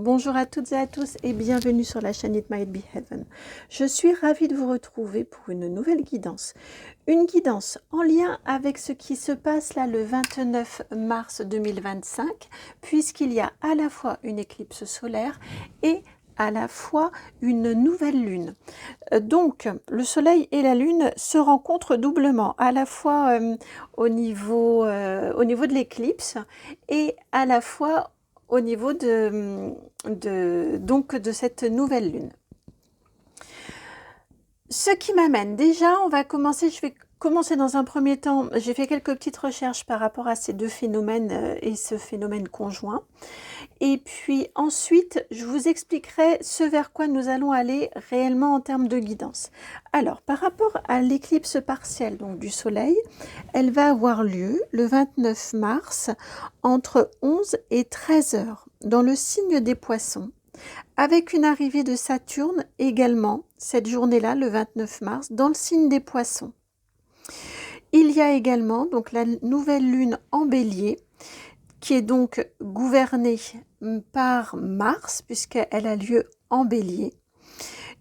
Bonjour à toutes et à tous et bienvenue sur la chaîne It Might Be Heaven. Je suis ravie de vous retrouver pour une nouvelle guidance. Une guidance en lien avec ce qui se passe là le 29 mars 2025, puisqu'il y a à la fois une éclipse solaire et à la fois une nouvelle lune. Donc, le soleil et la lune se rencontrent doublement, à la fois au niveau de l'éclipse et à la fois au niveau de cette nouvelle lune. Ce qui m'amène, déjà, je vais commencer dans un premier temps, j'ai fait quelques petites recherches par rapport à ces deux phénomènes et ce phénomène conjoint. Et puis ensuite, je vous expliquerai ce vers quoi nous allons aller réellement en termes de guidance. Alors, par rapport à l'éclipse partielle donc du Soleil, elle va avoir lieu le 29 mars entre 11 et 13 heures dans le signe des Poissons, avec une arrivée de Saturne également cette journée-là, le 29 mars, dans le signe des Poissons. Il y a également donc la nouvelle lune en Bélier, qui est donc gouvernée par Mars, puisqu'elle a lieu en Bélier.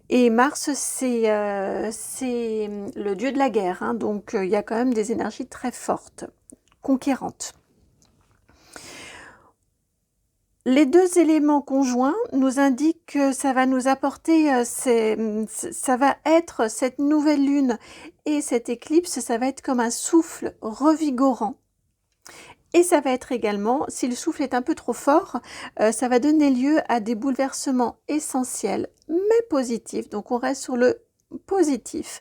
Et Mars, c'est le dieu de la guerre, hein, donc il y a quand même des énergies très fortes, conquérantes. Les deux éléments conjoints nous indiquent que ça va nous apporter, ça va être cette nouvelle lune et cette éclipse, ça va être comme un souffle revigorant. Et ça va être également, si le souffle est un peu trop fort, ça va donner lieu à des bouleversements essentiels, mais positifs. Donc on reste sur le positif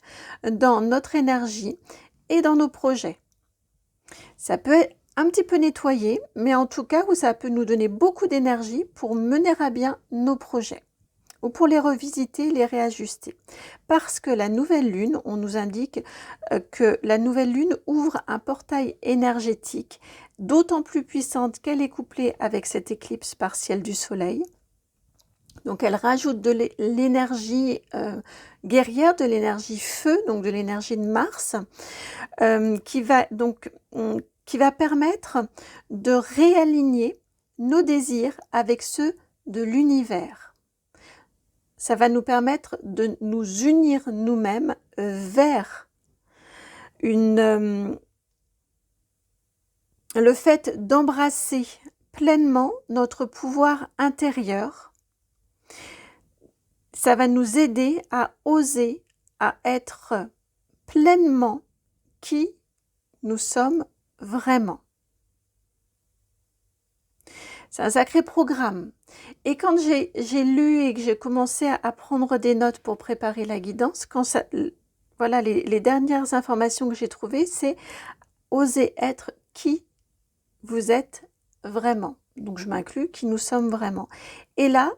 dans notre énergie et dans nos projets. Ça peut être un petit peu nettoyé, mais en tout cas, où ça peut nous donner beaucoup d'énergie pour mener à bien nos projets ou pour les revisiter, les réajuster. Parce que la nouvelle lune, on nous indique que la nouvelle lune ouvre un portail énergétique d'autant plus puissante qu'elle est couplée avec cette éclipse partielle du soleil. Donc elle rajoute de l'énergie guerrière, de l'énergie feu, donc de l'énergie de Mars, qui va permettre de réaligner nos désirs avec ceux de l'univers. Ça va nous permettre de nous unir nous-mêmes vers le fait d'embrasser pleinement notre pouvoir intérieur. Ça va nous aider à oser, à être pleinement qui nous sommes vraiment. C'est un sacré programme. Et quand j'ai lu et que j'ai commencé à prendre des notes pour préparer la guidance, voilà, les dernières informations que j'ai trouvées, c'est oser être qui vous êtes vraiment. Donc je m'inclus, qui nous sommes vraiment. Et là,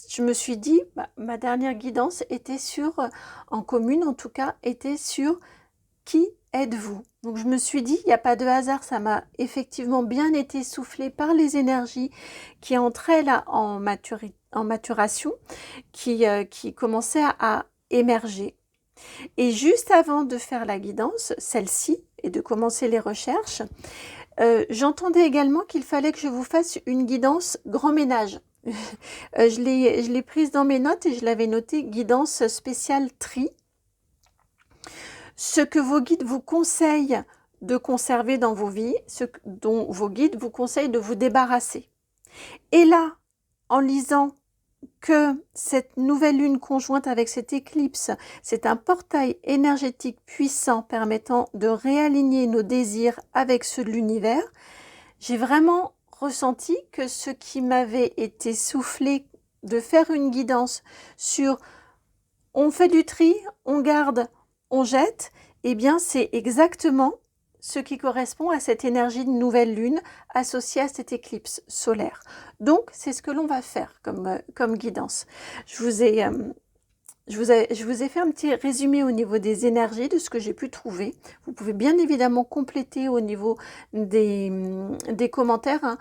je me suis dit, ma dernière guidance était en commune en tout cas, était sur qui êtes-vous. Donc je me suis dit, il n'y a pas de hasard, ça m'a effectivement bien été soufflé par les énergies qui entraient là en maturation, qui commençaient à émerger. Et juste avant de faire la guidance, celle-ci, et de commencer les recherches, j'entendais également qu'il fallait que je vous fasse une guidance grand ménage. Je l'ai prise dans mes notes et je l'avais noté guidance spéciale tri. Ce que vos guides vous conseillent de conserver dans vos vies, ce dont vos guides vous conseillent de vous débarrasser. Et là, en lisant que cette nouvelle lune conjointe avec cette éclipse, c'est un portail énergétique puissant permettant de réaligner nos désirs avec ceux de l'univers, j'ai vraiment ressenti que ce qui m'avait été soufflé de faire une guidance sur on fait du tri, on garde, on jette, eh bien c'est exactement ce qui correspond à cette énergie de nouvelle lune associée à cette éclipse solaire. Donc c'est ce que l'on va faire comme guidance. Je vous ai je vous ai fait un petit résumé au niveau des énergies, de ce que j'ai pu trouver. Vous pouvez bien évidemment compléter au niveau des commentaires, hein.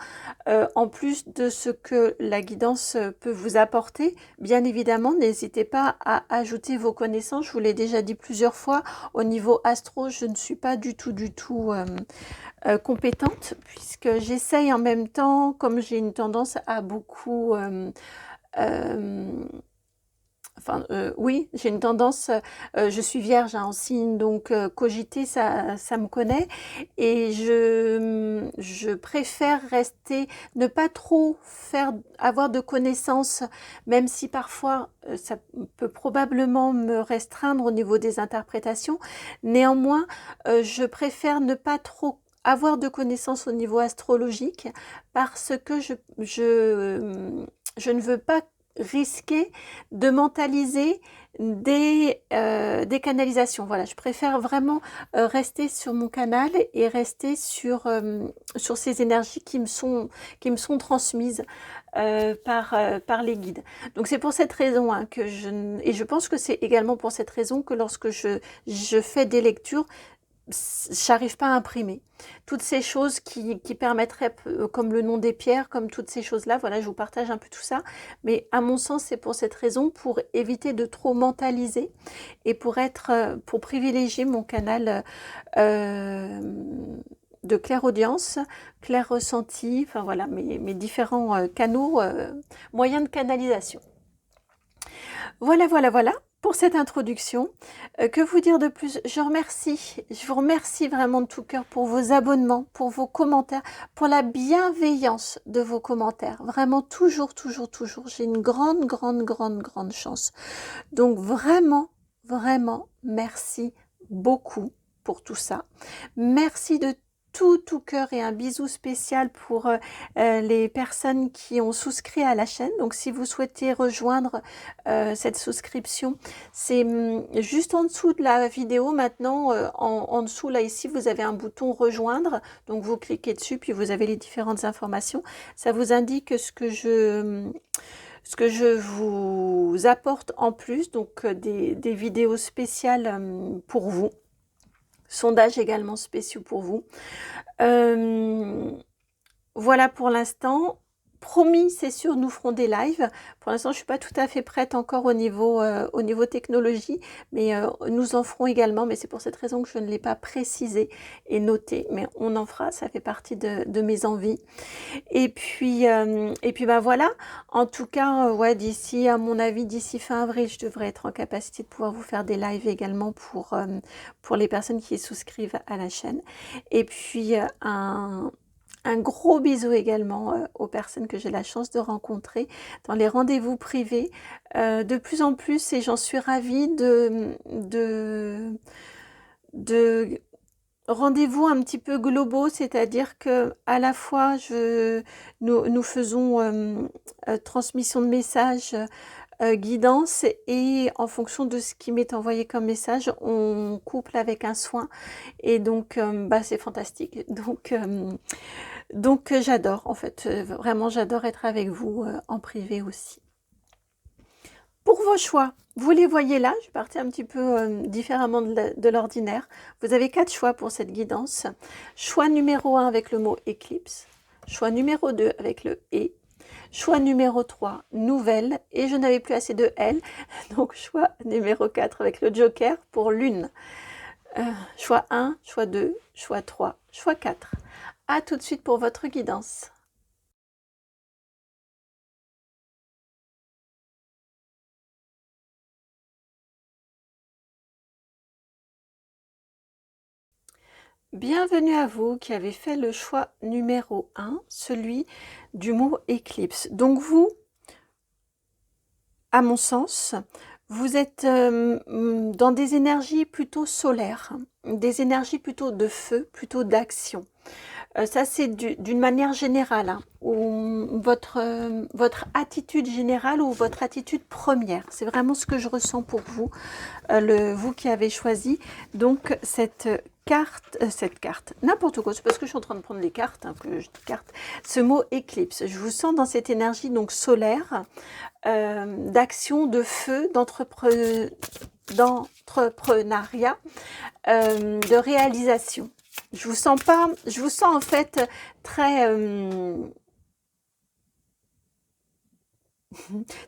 En plus de ce que la guidance peut vous apporter, bien évidemment, n'hésitez pas à ajouter vos connaissances. Je vous l'ai déjà dit plusieurs fois, au niveau astro, je ne suis pas du tout compétente, puisque j'essaye en même temps, comme j'ai une tendance à beaucoup... oui, j'ai une tendance, je suis vierge hein, en signe, donc cogiter, ça me connaît. Et je préfère rester, ne pas trop avoir de connaissances, même si parfois ça peut probablement me restreindre au niveau des interprétations. Néanmoins, je préfère ne pas trop avoir de connaissances au niveau astrologique parce que je ne veux pas risquer de mentaliser des canalisations. Voilà, je préfère vraiment rester sur mon canal et rester sur ces énergies qui me sont transmises par les guides. Donc c'est pour cette raison hein, et je pense que c'est également pour cette raison que lorsque je fais des lectures, j'arrive pas à imprimer. Toutes ces choses qui permettraient, comme le nom des pierres, comme toutes ces choses-là, voilà, je vous partage un peu tout ça. Mais à mon sens, c'est pour cette raison, pour éviter de trop mentaliser et pour privilégier mon canal de clairaudience, clair ressenti, enfin voilà, mes différents canaux, moyens de canalisation. Voilà pour cette introduction. Que vous dire de plus? Je vous remercie vraiment de tout cœur pour vos abonnements, pour vos commentaires, pour la bienveillance de vos commentaires. Vraiment, toujours. J'ai une grande chance. Donc vraiment, merci beaucoup pour tout ça. Merci de tout cœur et un bisou spécial pour les personnes qui ont souscrit à la chaîne. Donc si vous souhaitez rejoindre cette souscription, c'est juste en dessous de la vidéo maintenant, en dessous là ici vous avez un bouton rejoindre, donc vous cliquez dessus puis vous avez les différentes informations. Ça vous indique ce que je vous apporte en plus, donc des vidéos spéciales pour vous. Sondages également spéciaux pour vous. Voilà pour l'instant. Promis, c'est sûr, nous ferons des lives. Pour l'instant, je ne suis pas tout à fait prête encore au niveau technologie, mais nous en ferons également. Mais c'est pour cette raison que je ne l'ai pas précisé et noté. Mais on en fera, ça fait partie de mes envies. Et puis ben voilà. En tout cas, ouais, d'ici, à mon avis, d'ici fin avril, je devrais être en capacité de pouvoir vous faire des lives également pour les personnes qui souscrivent à la chaîne. Et puis un gros bisou également aux personnes que j'ai la chance de rencontrer dans les rendez-vous privés. De plus en plus, et j'en suis ravie, de rendez-vous un petit peu globaux, c'est-à-dire que à la fois nous faisons transmission de messages, guidance, et en fonction de ce qui m'est envoyé comme message, on couple avec un soin, et donc c'est fantastique. Donc j'adore en fait, vraiment j'adore être avec vous en privé aussi. Pour vos choix, vous les voyez là, je partais un petit peu différemment de l'ordinaire. Vous avez 4 choix pour cette guidance. Choix numéro 1 avec le mot éclipse. Choix numéro 2 avec le et. Choix numéro 3, nouvelle. Et je n'avais plus assez de L. Donc choix numéro 4 avec le joker pour lune. Choix 1, choix 2, choix 3, choix 4. À tout de suite pour votre guidance. Bienvenue à vous qui avez fait le choix numéro 1, celui du mot éclipse. Donc vous, à mon sens, vous êtes dans des énergies plutôt solaires, des énergies plutôt de feu, plutôt d'action. Ça c'est d'une manière générale, hein, ou votre attitude générale ou votre attitude première. C'est vraiment ce que je ressens pour vous, vous qui avez choisi donc cette cette carte, n'importe quoi, c'est parce que je suis en train de prendre les cartes, hein, que je dis carte, ce mot éclipse. Je vous sens dans cette énergie donc solaire, d'action, de feu, d'entrepreneuriat, de réalisation. Je vous sens pas, je vous sens en fait très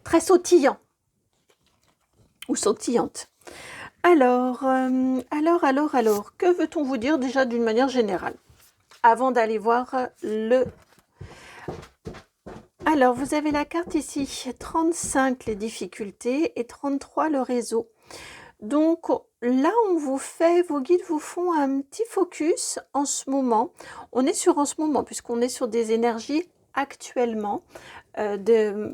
très sautillant ou sautillante. Alors, que veut-on vous dire déjà d'une manière générale avant d'aller voir le... Alors, vous avez la carte ici, 35 les difficultés et 33 le réseau. Donc là, vos guides vous font un petit focus en ce moment. On est sur en ce moment, puisqu'on est sur des énergies actuellement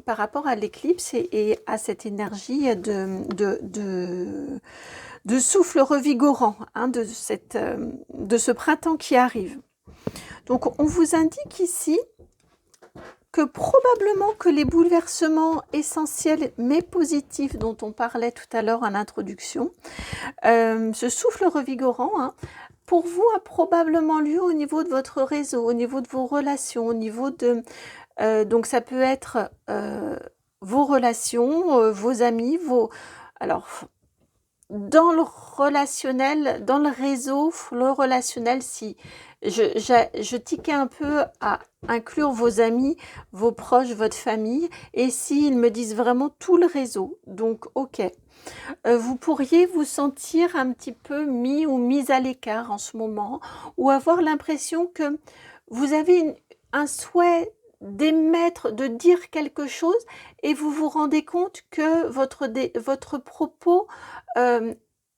par rapport à l'éclipse et à cette énergie de souffle revigorant, hein, de ce printemps qui arrive. Donc on vous indique ici que probablement que les bouleversements essentiels mais positifs dont on parlait tout à l'heure en introduction, ce souffle revigorant, hein, pour vous a probablement lieu au niveau de votre réseau, au niveau de vos relations, au niveau de... donc ça peut être vos relations, vos amis, alors, dans le relationnel, dans le réseau, le relationnel, si je tiquais un peu à inclure vos amis, vos proches, votre famille, et s'ils me disent vraiment tout le réseau, donc ok. Vous pourriez vous sentir un petit peu mis ou mise à l'écart en ce moment, ou avoir l'impression que vous avez un souhait d'émettre, de dire quelque chose, et vous vous rendez compte que votre propos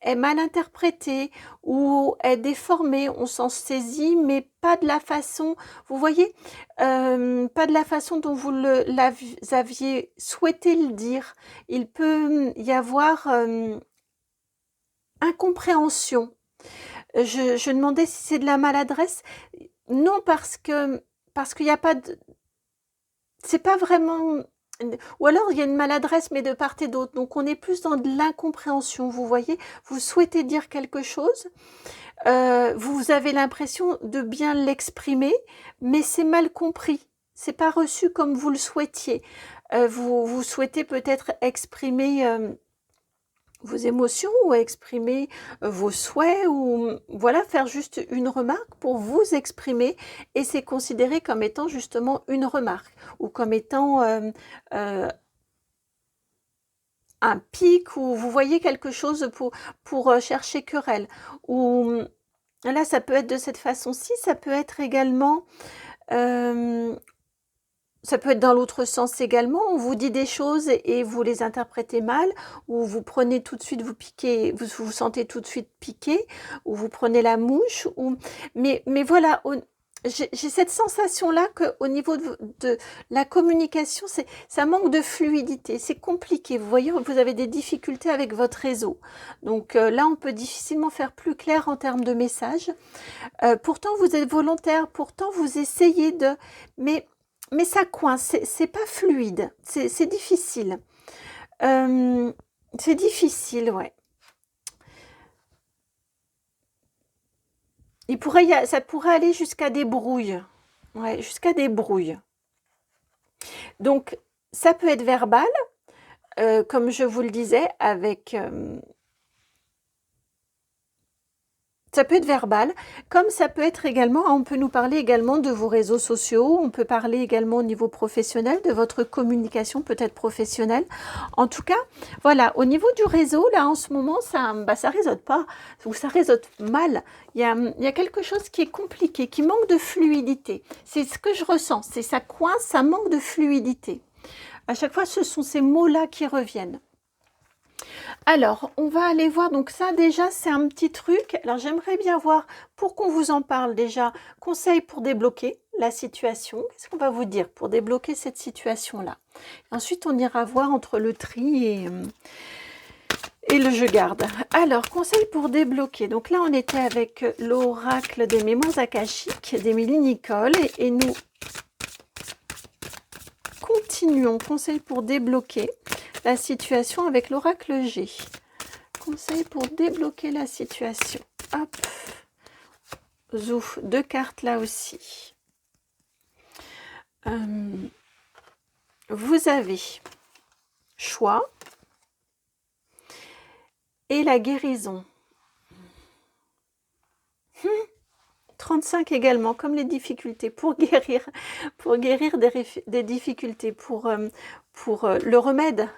est mal interprété ou est déformé, on s'en saisit, mais pas de la façon, vous voyez, pas de la façon dont vous aviez souhaité le dire. Il peut y avoir incompréhension. Je demandais si c'est de la maladresse. Non, parce qu'il n'y a pas de... C'est pas vraiment... Ou alors il y a une maladresse, mais de part et d'autre. Donc on est plus dans de l'incompréhension, vous voyez. Vous souhaitez dire quelque chose, vous avez l'impression de bien l'exprimer, mais c'est mal compris. C'est pas reçu comme vous le souhaitiez. Vous souhaitez peut-être exprimer vos émotions ou exprimer vos souhaits ou voilà, faire juste une remarque pour vous exprimer, et c'est considéré comme étant justement une remarque ou comme étant un pic, ou vous voyez quelque chose pour chercher querelle, ou là ça peut être de cette façon-ci, ça peut être également ça peut être dans l'autre sens également, on vous dit des choses et vous les interprétez mal, ou vous prenez tout de suite, vous piquez, vous vous sentez tout de suite piqué, ou vous prenez la mouche, mais voilà, j'ai cette sensation-là qu'au niveau de la communication, ça manque de fluidité, c'est compliqué, vous voyez, vous avez des difficultés avec votre réseau. Donc là, on peut difficilement faire plus clair en termes de messages. Pourtant, vous êtes volontaire, pourtant, vous essayez de... Mais ça coince, c'est pas fluide, c'est difficile. C'est difficile, ouais. Ça pourrait aller jusqu'à des brouilles. Ouais, jusqu'à des brouilles. Donc, ça peut être verbal, comme je vous le disais, avec... ça peut être verbal, comme ça peut être également, on peut nous parler également de vos réseaux sociaux, on peut parler également au niveau professionnel, de votre communication peut-être professionnelle. En tout cas, voilà, au niveau du réseau, là en ce moment, ça résonne pas, ou ça résonne mal. Il y a quelque chose qui est compliqué, qui manque de fluidité. C'est ce que je ressens, c'est ça coince, ça manque de fluidité. À chaque fois, ce sont ces mots-là qui reviennent. Alors, on va aller voir, donc ça déjà c'est un petit truc. Alors j'aimerais bien voir, pour qu'on vous en parle déjà, conseil pour débloquer la situation. Qu'est-ce qu'on va vous dire pour débloquer cette situation-là? Ensuite, on ira voir entre le tri et le je garde. Alors, conseil pour débloquer. Donc là, on était avec l'oracle des mémoires akashiques d'Émilie Nicole et nous continuons. Conseil pour débloquer la situation avec l'oracle G. Conseil pour débloquer la situation. Hop. ouf, 2 cartes là aussi. Vous avez choix et la guérison. 35 également, comme les difficultés, pour guérir des difficultés, pour le remède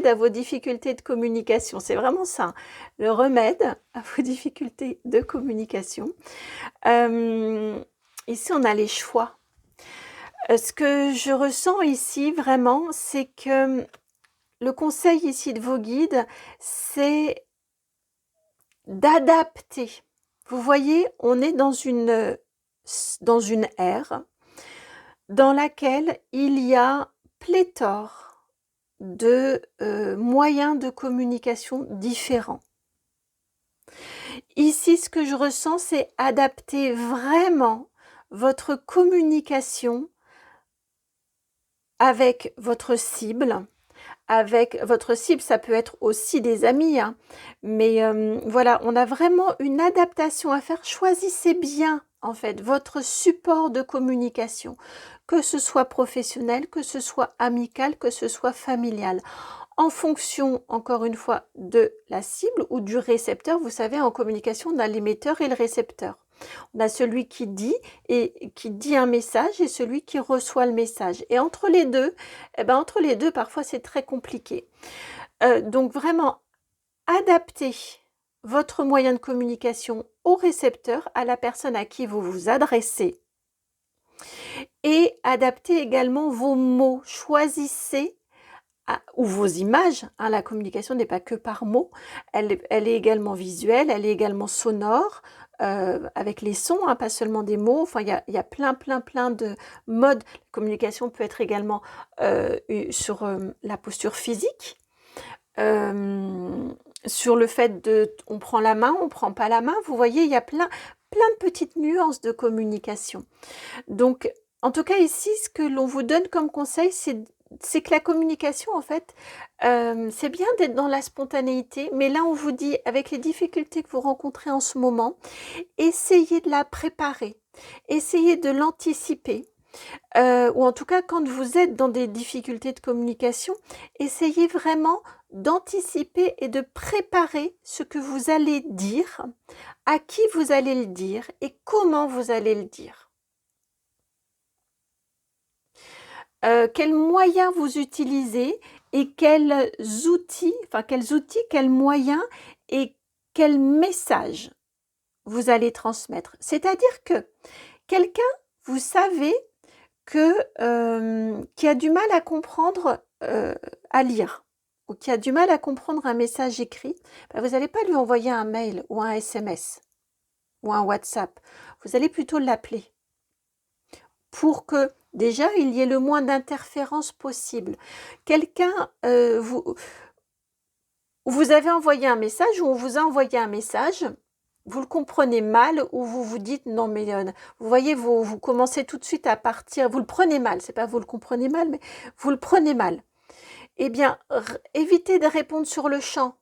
à vos difficultés de communication. C'est vraiment ça, le remède à vos difficultés de communication. Ici, on a les choix. Ce que je ressens ici, vraiment, c'est que le conseil ici de vos guides, c'est d'adapter. Vous voyez, on est dans une ère dans laquelle il y a pléthore de moyens de communication différents. Ici, ce que je ressens, c'est adapter vraiment votre communication avec votre cible. Avec votre cible, ça peut être aussi des amis, hein. Mais voilà, on a vraiment une adaptation à faire. Choisissez bien, en fait, votre support de communication, que ce soit professionnel, que ce soit amical, que ce soit familial. En fonction, encore une fois, de la cible ou du récepteur. Vous savez, en communication, on a l'émetteur et le récepteur. On a celui qui dit un message et celui qui reçoit le message. Et entre les deux, parfois c'est très compliqué. Donc vraiment, adaptez votre moyen de communication au récepteur, à la personne à qui vous vous adressez. Et adaptez également vos mots. Choisissez ou vos images. Hein, la communication n'est pas que par mots. Elle est également visuelle, elle est également sonore. Avec les sons, hein, pas seulement des mots. Enfin, il y a plein de modes. La communication peut être également sur la posture physique, sur le fait on prend la main, on prend pas la main. Vous voyez, il y a plein de petites nuances de communication. Donc, en tout cas ici, ce que l'on vous donne comme conseil, c'est que la communication, en fait, c'est bien d'être dans la spontanéité, mais là, on vous dit, avec les difficultés que vous rencontrez en ce moment, essayez de la préparer, essayez de l'anticiper, ou en tout cas, quand vous êtes dans des difficultés de communication, essayez vraiment d'anticiper et de préparer ce que vous allez dire, à qui vous allez le dire et comment vous allez le dire. Quels moyens vous utilisez et quels outils, quels moyens et quels messages vous allez transmettre. C'est-à-dire que quelqu'un, vous savez, qui a du mal à comprendre, à lire, ou qui a du mal à comprendre un message écrit, vous n'allez pas lui envoyer un mail ou un SMS ou un WhatsApp. Vous allez plutôt l'appeler pour que déjà il y ait le moins d'interférences possible. Quelqu'un, vous avez envoyé un message ou on vous a envoyé un message, vous le comprenez mal ou vous vous dites non mais vous voyez, vous commencez tout de suite à partir, vous le prenez mal, c'est pas vous le comprenez mal, mais vous le prenez mal. Eh bien, évitez de répondre sur le champ.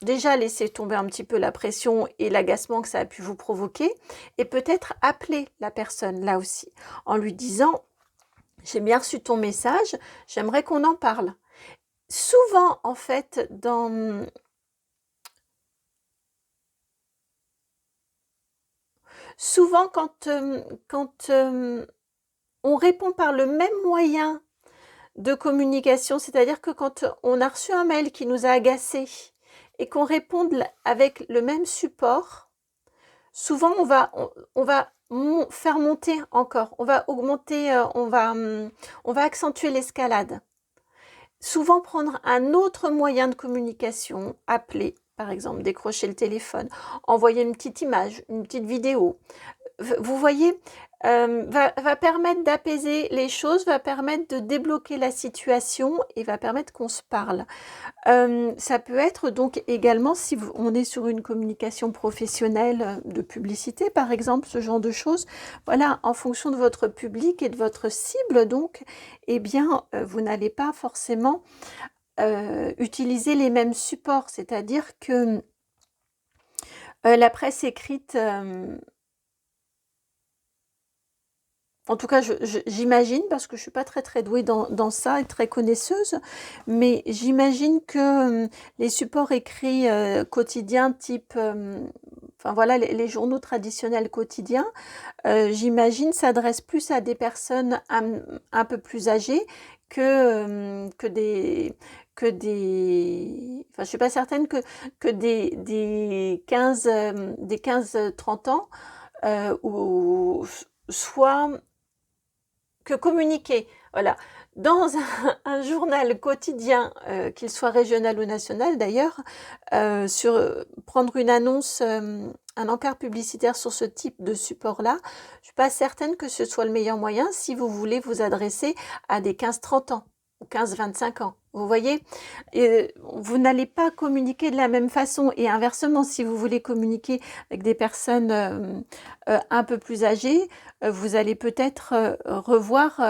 Déjà, laissez tomber un petit peu la pression et l'agacement que ça a pu vous provoquer et peut-être appeler la personne là aussi en lui disant « J'ai bien reçu ton message, j'aimerais qu'on en parle ». Souvent, en fait, quand on répond par le même moyen de communication, c'est-à-dire que quand on a reçu un mail qui nous a agacé et qu'on répond avec le même support, souvent on va faire monter encore, on va augmenter, on va accentuer l'escalade. Souvent prendre un autre moyen de communication, appeler par exemple, décrocher le téléphone, envoyer une petite image, une petite vidéo. Vous voyez, va permettre d'apaiser les choses, va permettre de débloquer la situation et va permettre qu'on se parle. Ça peut être donc également, si on est sur une communication professionnelle de publicité, par exemple, ce genre de choses, voilà, en fonction de votre public et de votre cible, donc, eh bien, vous n'allez pas forcément utiliser les mêmes supports, c'est-à-dire que la presse écrite En tout cas, j'imagine, parce que je suis pas très douée dans ça et très connaisseuse, mais j'imagine que les supports écrits quotidiens, type, enfin voilà, les journaux traditionnels quotidiens, j'imagine, s'adressent plus à des personnes un peu plus âgées que des, enfin, je suis pas certaine que des 15-30 ans, ou soit que communiquer, voilà, dans un journal quotidien, qu'il soit régional ou national d'ailleurs, prendre une annonce, un encart publicitaire sur ce type de support-là, je suis pas certaine que ce soit le meilleur moyen si vous voulez vous adresser à des 15-30 ans ou 15-25 ans. Vous voyez? Vous n'allez pas communiquer de la même façon, et inversement, si vous voulez communiquer avec des personnes un peu plus âgées, vous allez peut-être revoir,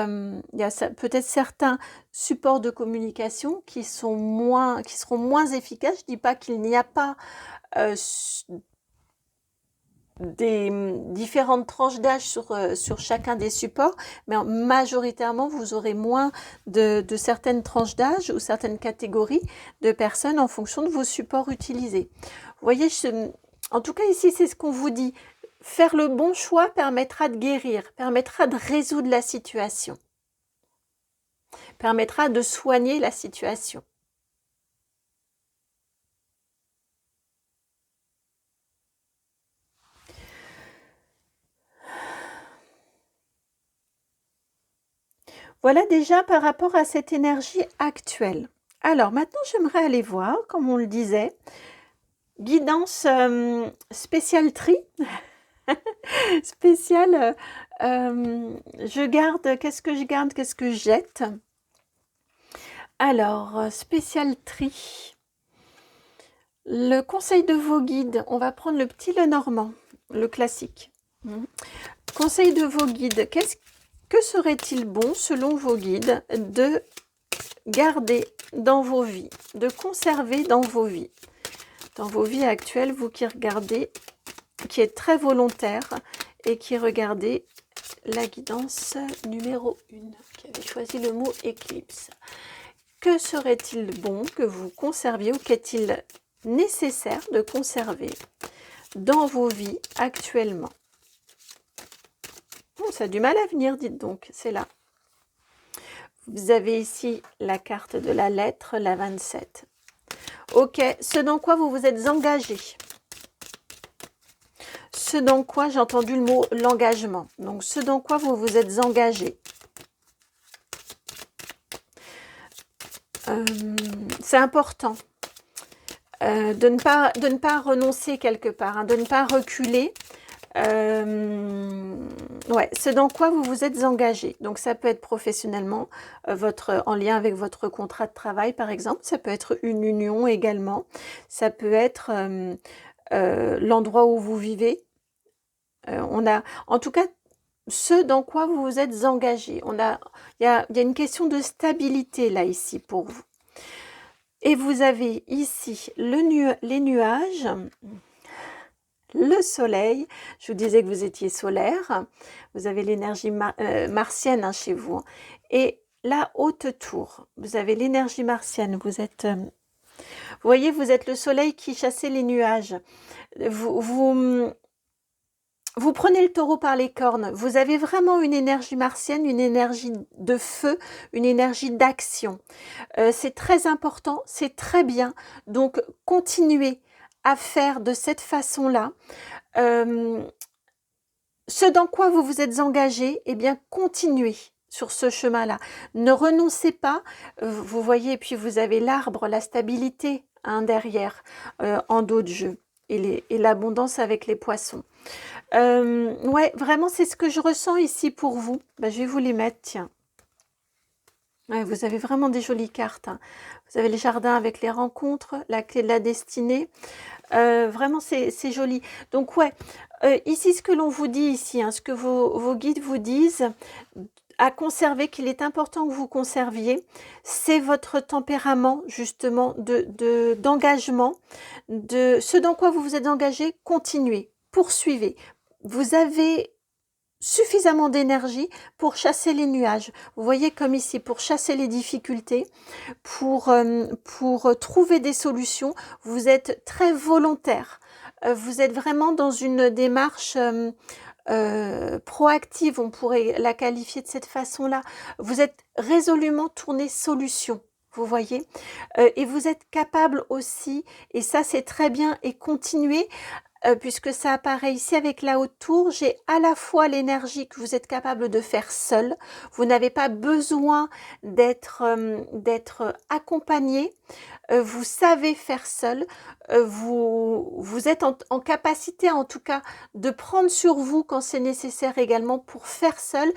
il y a peut-être certains supports de communication qui seront moins efficaces. Je dis pas qu'il n'y a pas des différentes tranches d'âge sur chacun des supports, mais majoritairement, vous aurez moins de certaines tranches d'âge ou certaines catégories de personnes en fonction de vos supports utilisés. Vous voyez, en tout cas ici, c'est ce qu'on vous dit. Faire le bon choix permettra de guérir, permettra de résoudre la situation, permettra de soigner la situation. Voilà déjà par rapport à cette énergie actuelle. Alors maintenant, j'aimerais aller voir, comme on le disait, guidance spéciale tri, spéciale, je garde, qu'est-ce que je garde, qu'est-ce que je jette. Alors, spécial tri. Le conseil de vos guides, on va prendre le petit Lenormand, le classique. Conseil de vos guides, que serait-il bon, selon vos guides, de garder dans vos vies, de conserver dans vos vies actuelles, vous qui regardez, qui êtes très volontaire et qui regardez la guidance numéro 1, qui avait choisi le mot éclipse. Que serait-il bon que vous conserviez, ou qu'est-il nécessaire de conserver dans vos vies actuellement? Ça a du mal à venir, dites donc, c'est là. Vous avez ici la carte de la lettre, la 27. Ok, ce dans quoi vous vous êtes engagé. Ce dans quoi, j'ai entendu le mot l'engagement. Donc, ce dans quoi vous vous êtes engagé. C'est important de ne pas renoncer quelque part, hein, de ne pas reculer. Ouais, c'est dans quoi vous vous êtes engagé. Donc ça peut être professionnellement, en lien avec votre contrat de travail par exemple, ça peut être une union également, ça peut être l'endroit où vous vivez. En tout cas, ce dans quoi vous vous êtes engagé. Il y a une question de stabilité là ici pour vous. Et vous avez ici les nuages, le soleil. Je vous disais que vous étiez solaire. Vous avez l'énergie martienne, hein, chez vous. Et la haute tour. Vous avez l'énergie martienne. Vous voyez, vous êtes le soleil qui chassait les nuages. Vous prenez le taureau par les cornes. Vous avez vraiment une énergie martienne, une énergie de feu, une énergie d'action. C'est très important, c'est très bien. Donc, continuez à faire de cette façon-là. Ce dans quoi vous vous êtes engagé, eh bien, continuez sur ce chemin-là. Ne renoncez pas. Vous voyez, et puis vous avez l'arbre, la stabilité, hein, derrière, en dos de jeu. Et l'abondance avec les poissons. Ouais, vraiment, c'est ce que je ressens ici pour vous. Je vais vous les mettre, tiens. Ouais, vous avez vraiment des jolies cartes, hein. Vous avez le jardin avec les rencontres, la clé de la destinée. Vraiment, c'est joli. Donc, ouais, ici, ce que l'on vous dit ici, hein, ce que vos guides vous disent, à conserver, qu'il est important que vous conserviez, c'est votre tempérament, justement, d'engagement, de ce dans quoi vous vous êtes engagé. Continuez, poursuivez. Vous avez suffisamment d'énergie pour chasser les nuages. Vous voyez comme ici, pour chasser les difficultés, pour trouver des solutions. Vous êtes très volontaire. Vous êtes vraiment dans une démarche proactive, on pourrait la qualifier de cette façon-là. Vous êtes résolument tourné solution. Vous voyez, et vous êtes capable aussi, et ça c'est très bien, et continuez, puisque ça apparaît ici avec la haute tour, j'ai à la fois l'énergie que vous êtes capable de faire seul, vous n'avez pas besoin d'être accompagné, vous savez faire seul, vous êtes en capacité en tout cas de prendre sur vous quand c'est nécessaire également pour faire seul.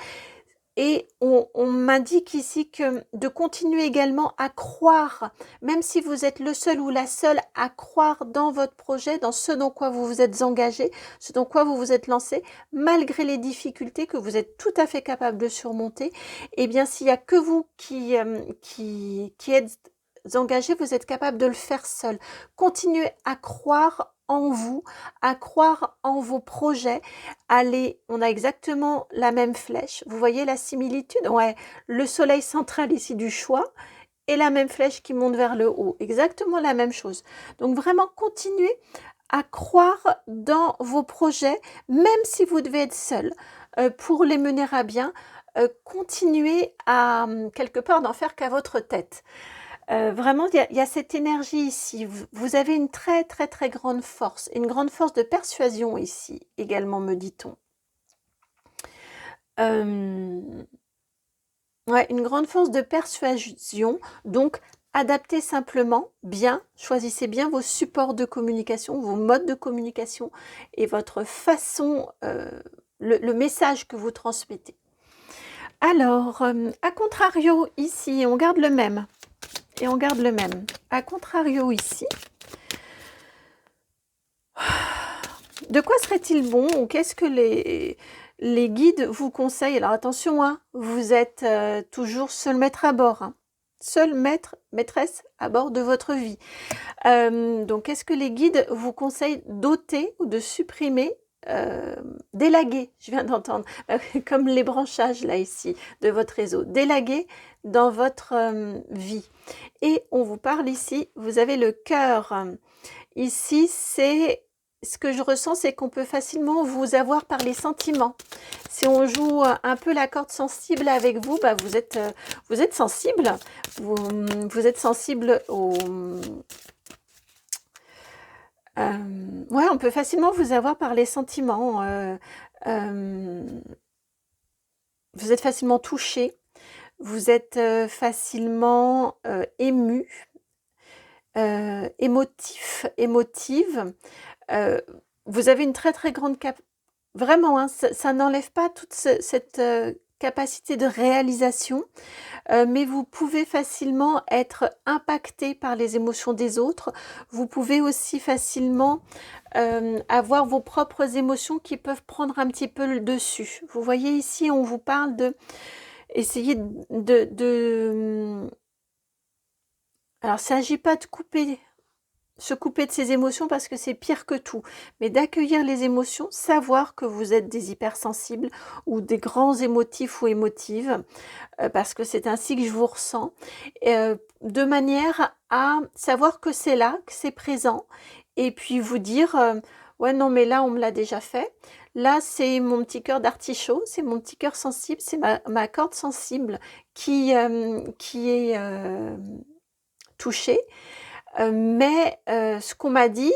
Et on m'indique ici que de continuer également à croire, même si vous êtes le seul ou la seule, à croire dans votre projet, dans ce dans quoi vous vous êtes engagé, ce dans quoi vous vous êtes lancé, malgré les difficultés que vous êtes tout à fait capable de surmonter. Eh bien, s'il n'y a que vous qui êtes engagé, vous êtes capable de le faire seul. Continuez à croire en vous, à croire en vos projets. Allez, on a exactement la même flèche. Vous voyez la similitude? Ouais, le soleil central ici du choix et la même flèche qui monte vers le haut. Exactement la même chose. Donc vraiment, continuez à croire dans vos projets, même si vous devez être seul, pour les mener à bien. Continuez à, quelque part, n'en faire qu'à votre tête. Vraiment, il y a cette énergie ici. Vous avez une très, très, très grande force. Une grande force de persuasion ici, également, me dit-on. Ouais, une grande force de persuasion. Donc, adaptez simplement bien, choisissez bien vos supports de communication, vos modes de communication et votre façon, le message que vous transmettez. Alors, à contrario, ici, on garde le même. Et on garde le même. À contrario ici, de quoi serait-il bon ou qu'est-ce que les guides vous conseillent? Alors attention, hein, vous êtes toujours seul maître à bord. Hein. Seul maître, maîtresse à bord de votre vie. Donc, qu'est-ce que les guides vous conseillent d'ôter ou de supprimer, d'élaguer, je viens d'entendre, comme les branchages là ici de votre réseau, d'élaguer dans votre vie. Et on vous parle ici, vous avez le cœur. Ici, c'est ce que je ressens, c'est qu'on peut facilement vous avoir par les sentiments. Si on joue un peu la corde sensible avec vous, bah vous êtes sensible. Vous êtes sensible au... ouais, on peut facilement vous avoir par les sentiments. Vous êtes facilement touché. Vous êtes facilement ému. Émotive, vous avez une très très grande vraiment, hein, ça n'enlève pas toute cette capacité de réalisation, mais vous pouvez facilement être impacté par les émotions des autres. Vous pouvez aussi facilement avoir vos propres émotions qui peuvent prendre un petit peu le dessus. Vous voyez ici, on vous parle de essayer alors, il ne s'agit pas de se couper de ses émotions parce que c'est pire que tout, mais d'accueillir les émotions, savoir que vous êtes des hypersensibles ou des grands émotifs ou émotives, parce que c'est ainsi que je vous ressens, de manière à savoir que c'est là, que c'est présent, et puis vous dire ouais non mais là on me l'a déjà fait, là c'est mon petit cœur d'artichaut, c'est mon petit cœur sensible, c'est ma corde sensible qui est touchée, mais ce qu'on m'a dit,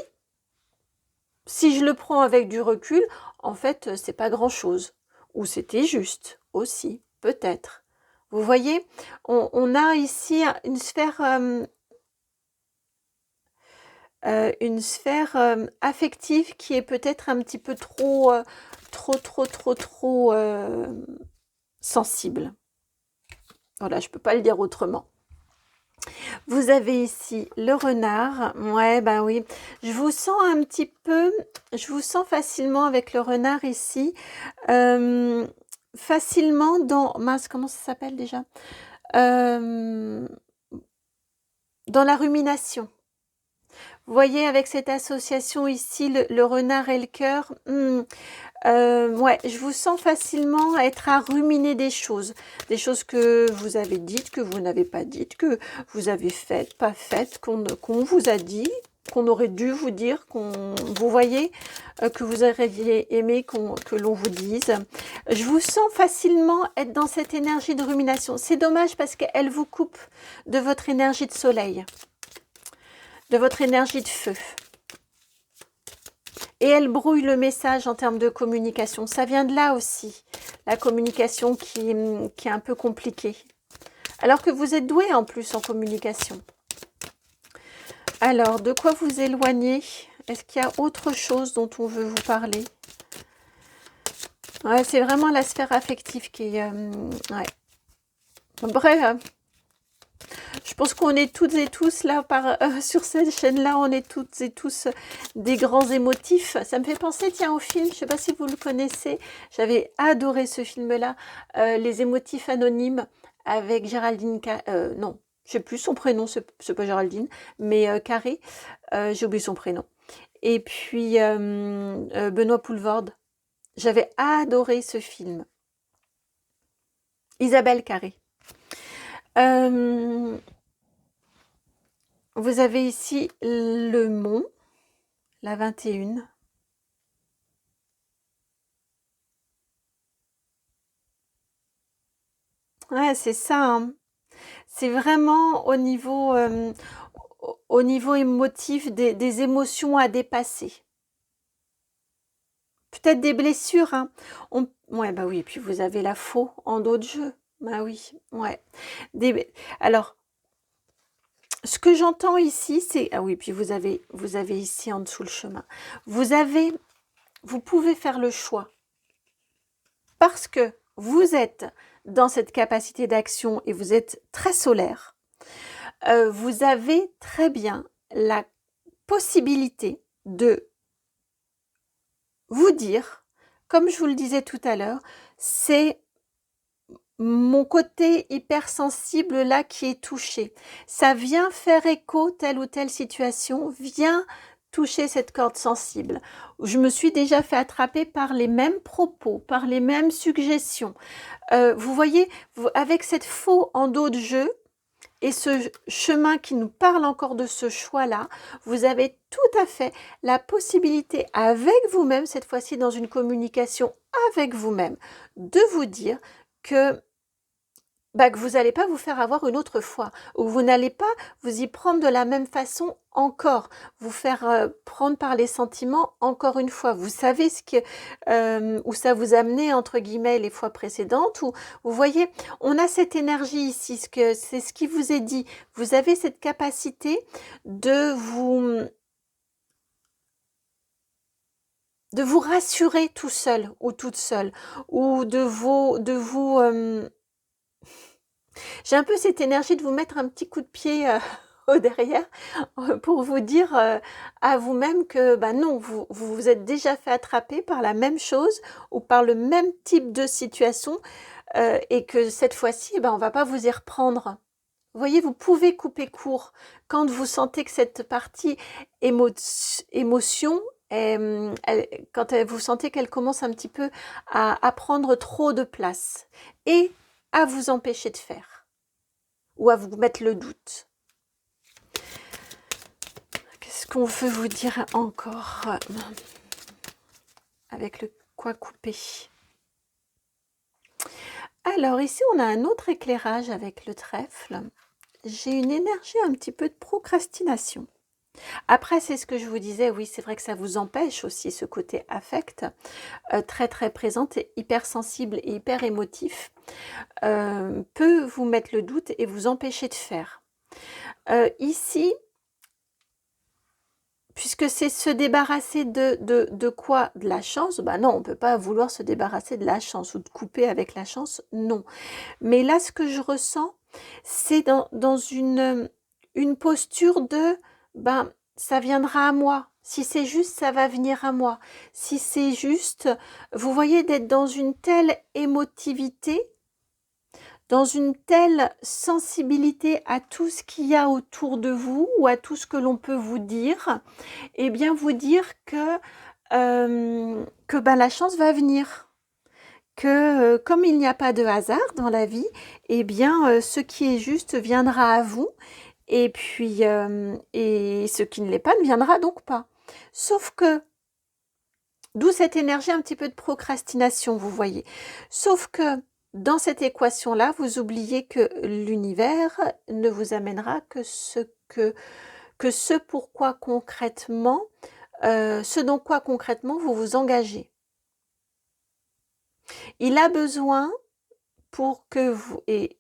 si je le prends avec du recul, en fait, c'est pas grand-chose. Ou c'était juste aussi, peut-être. Vous voyez, on a ici une sphère affective qui est peut-être un petit peu trop sensible. Voilà, je peux pas le dire autrement. Vous avez ici le renard. Ouais, bah oui. Je vous sens un petit peu, je vous sens facilement avec le renard ici. Facilement dans, mince, comment ça s'appelle déjà? Dans la rumination. Vous voyez, avec cette association ici, le renard et le cœur, ouais, je vous sens facilement être à ruminer des choses que vous avez dites, que vous n'avez pas dites, que vous avez faites, pas faites, qu'on vous a dit, qu'on aurait dû vous dire, vous voyez, que vous auriez aimé que l'on vous dise. Je vous sens facilement être dans cette énergie de rumination. C'est dommage parce qu'elle vous coupe de votre énergie de soleil, de votre énergie de feu. Et elle brouille le message en termes de communication. Ça vient de là aussi, la communication qui est un peu compliquée. Alors que vous êtes doué en plus en communication. Alors, de quoi vous éloigner? Est-ce qu'il y a autre chose dont on veut vous parler? Ouais, c'est vraiment la sphère affective qui est... ouais. Bref, je pense qu'on est toutes et tous là, sur cette chaîne-là, on est toutes et tous des grands émotifs. Ça me fait penser, tiens, au film, je ne sais pas si vous le connaissez, j'avais adoré ce film-là, Les émotifs anonymes, avec Géraldine, non, je ne sais plus son prénom, c'est pas Géraldine, mais Carré, j'ai oublié son prénom. Et puis, Benoît Poulvorde, j'avais adoré ce film. Isabelle Carré. Vous avez ici le mont, la 21. Ouais, c'est ça. Hein. C'est vraiment au niveau émotif des émotions à dépasser. Peut-être des blessures. Hein. Ouais, bah oui, et puis vous avez la faux en dos de jeu. Bah oui, ouais. Alors, ce que j'entends ici, c'est... Ah oui, puis vous avez ici en dessous le chemin. Vous pouvez faire le choix. Parce que vous êtes dans cette capacité d'action et vous êtes très solaire, vous avez très bien la possibilité de vous dire, comme je vous le disais tout à l'heure, c'est mon côté hypersensible là qui est touché. Ça vient faire écho, telle ou telle situation, vient toucher cette corde sensible. Je me suis déjà fait attraper par les mêmes propos, par les mêmes suggestions. Vous voyez, avec cette faux en dos de jeu, et ce chemin qui nous parle encore de ce choix-là, vous avez tout à fait la possibilité avec vous-même, cette fois-ci dans une communication avec vous-même, de vous dire que vous n'allez pas vous faire avoir une autre fois, ou vous n'allez pas vous y prendre de la même façon encore, vous faire prendre par les sentiments encore une fois. Vous savez où ça vous a amené, entre guillemets, les fois précédentes, où vous voyez, on a cette énergie ici, c'est ce qui vous est dit. Vous avez cette capacité de vous rassurer tout seul ou toute seule, ou j'ai un peu cette énergie de vous mettre un petit coup de pied au derrière pour vous dire à vous-même que non, vous vous êtes déjà fait attraper par la même chose ou par le même type de situation et que cette fois-ci, on ne va pas vous y reprendre. Vous voyez, vous pouvez couper court quand vous sentez que cette partie émotion, quand vous sentez qu'elle commence un petit peu à prendre trop de place et à vous empêcher de faire ou à vous mettre le doute. Qu'est-ce qu'on veut vous dire encore avec le quoi couper? Alors ici, on a un autre éclairage avec le trèfle. J'ai une énergie un petit peu de procrastination. Après, c'est ce que je vous disais, oui, c'est vrai que ça vous empêche aussi ce côté affect, très très présent, et hypersensible et hyper émotif, peut vous mettre le doute et vous empêcher de faire. Ici, puisque c'est se débarrasser de quoi? De la chance? Non, on ne peut pas vouloir se débarrasser de la chance ou de couper avec la chance, non. Mais là, ce que je ressens, c'est dans une posture de ça viendra à moi. Si c'est juste, ça va venir à moi. Si c'est juste, vous voyez, d'être dans une telle émotivité dans une telle sensibilité à tout ce qu'il y a autour de vous ou à tout ce que l'on peut vous dire, eh bien vous dire que ben, la chance va venir. Que comme il n'y a pas de hasard dans la vie, eh bien ce qui est juste viendra à vous et puis et ce qui ne l'est pas ne viendra donc pas. Sauf que, d'où cette énergie un petit peu de procrastination, vous voyez. Sauf que dans cette équation-là, vous oubliez que l'univers ne vous amènera que ce pourquoi concrètement, ce dans quoi concrètement vous vous engagez. Il a besoin pour que vous... Et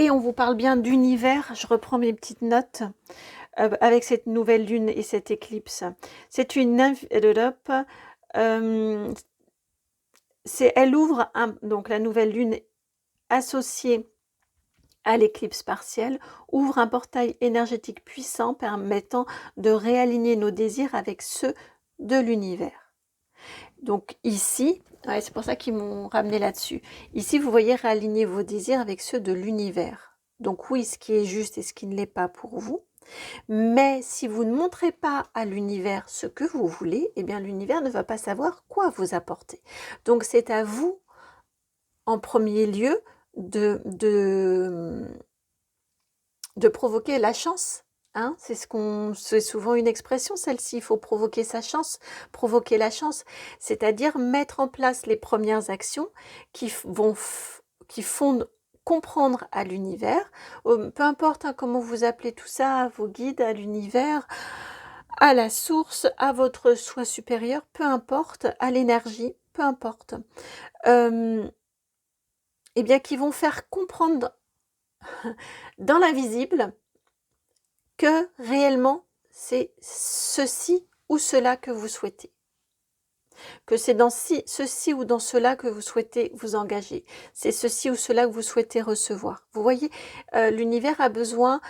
on vous parle bien d'univers, je reprends mes petites notes, avec cette nouvelle lune et cette éclipse. C'est une... elle ouvre, donc la nouvelle lune associée à l'éclipse partielle, ouvre un portail énergétique puissant permettant de réaligner nos désirs avec ceux de l'univers. Donc ici, ouais, c'est pour ça qu'ils m'ont ramené là-dessus. Ici, vous voyez réaligner vos désirs avec ceux de l'univers. Donc oui, ce qui est juste et ce qui ne l'est pas pour vous. Mais si vous ne montrez pas à l'univers ce que vous voulez, eh bien l'univers ne va pas savoir quoi vous apporter. Donc c'est à vous, en premier lieu, de provoquer la chance. Hein, c'est souvent une expression, celle-ci, il faut provoquer sa chance, provoquer la chance, c'est-à-dire mettre en place les premières actions qui font comprendre à l'univers, peu importe hein, comment vous appelez tout ça, à vos guides, à l'univers, à la source, à votre soi supérieur, peu importe, à l'énergie, peu importe, eh bien qui vont faire comprendre dans l'invisible que réellement c'est ceci ou cela que vous souhaitez. Que c'est dans ceci ou dans cela que vous souhaitez vous engager. C'est ceci ou cela que vous souhaitez recevoir. Vous voyez, l'univers a besoin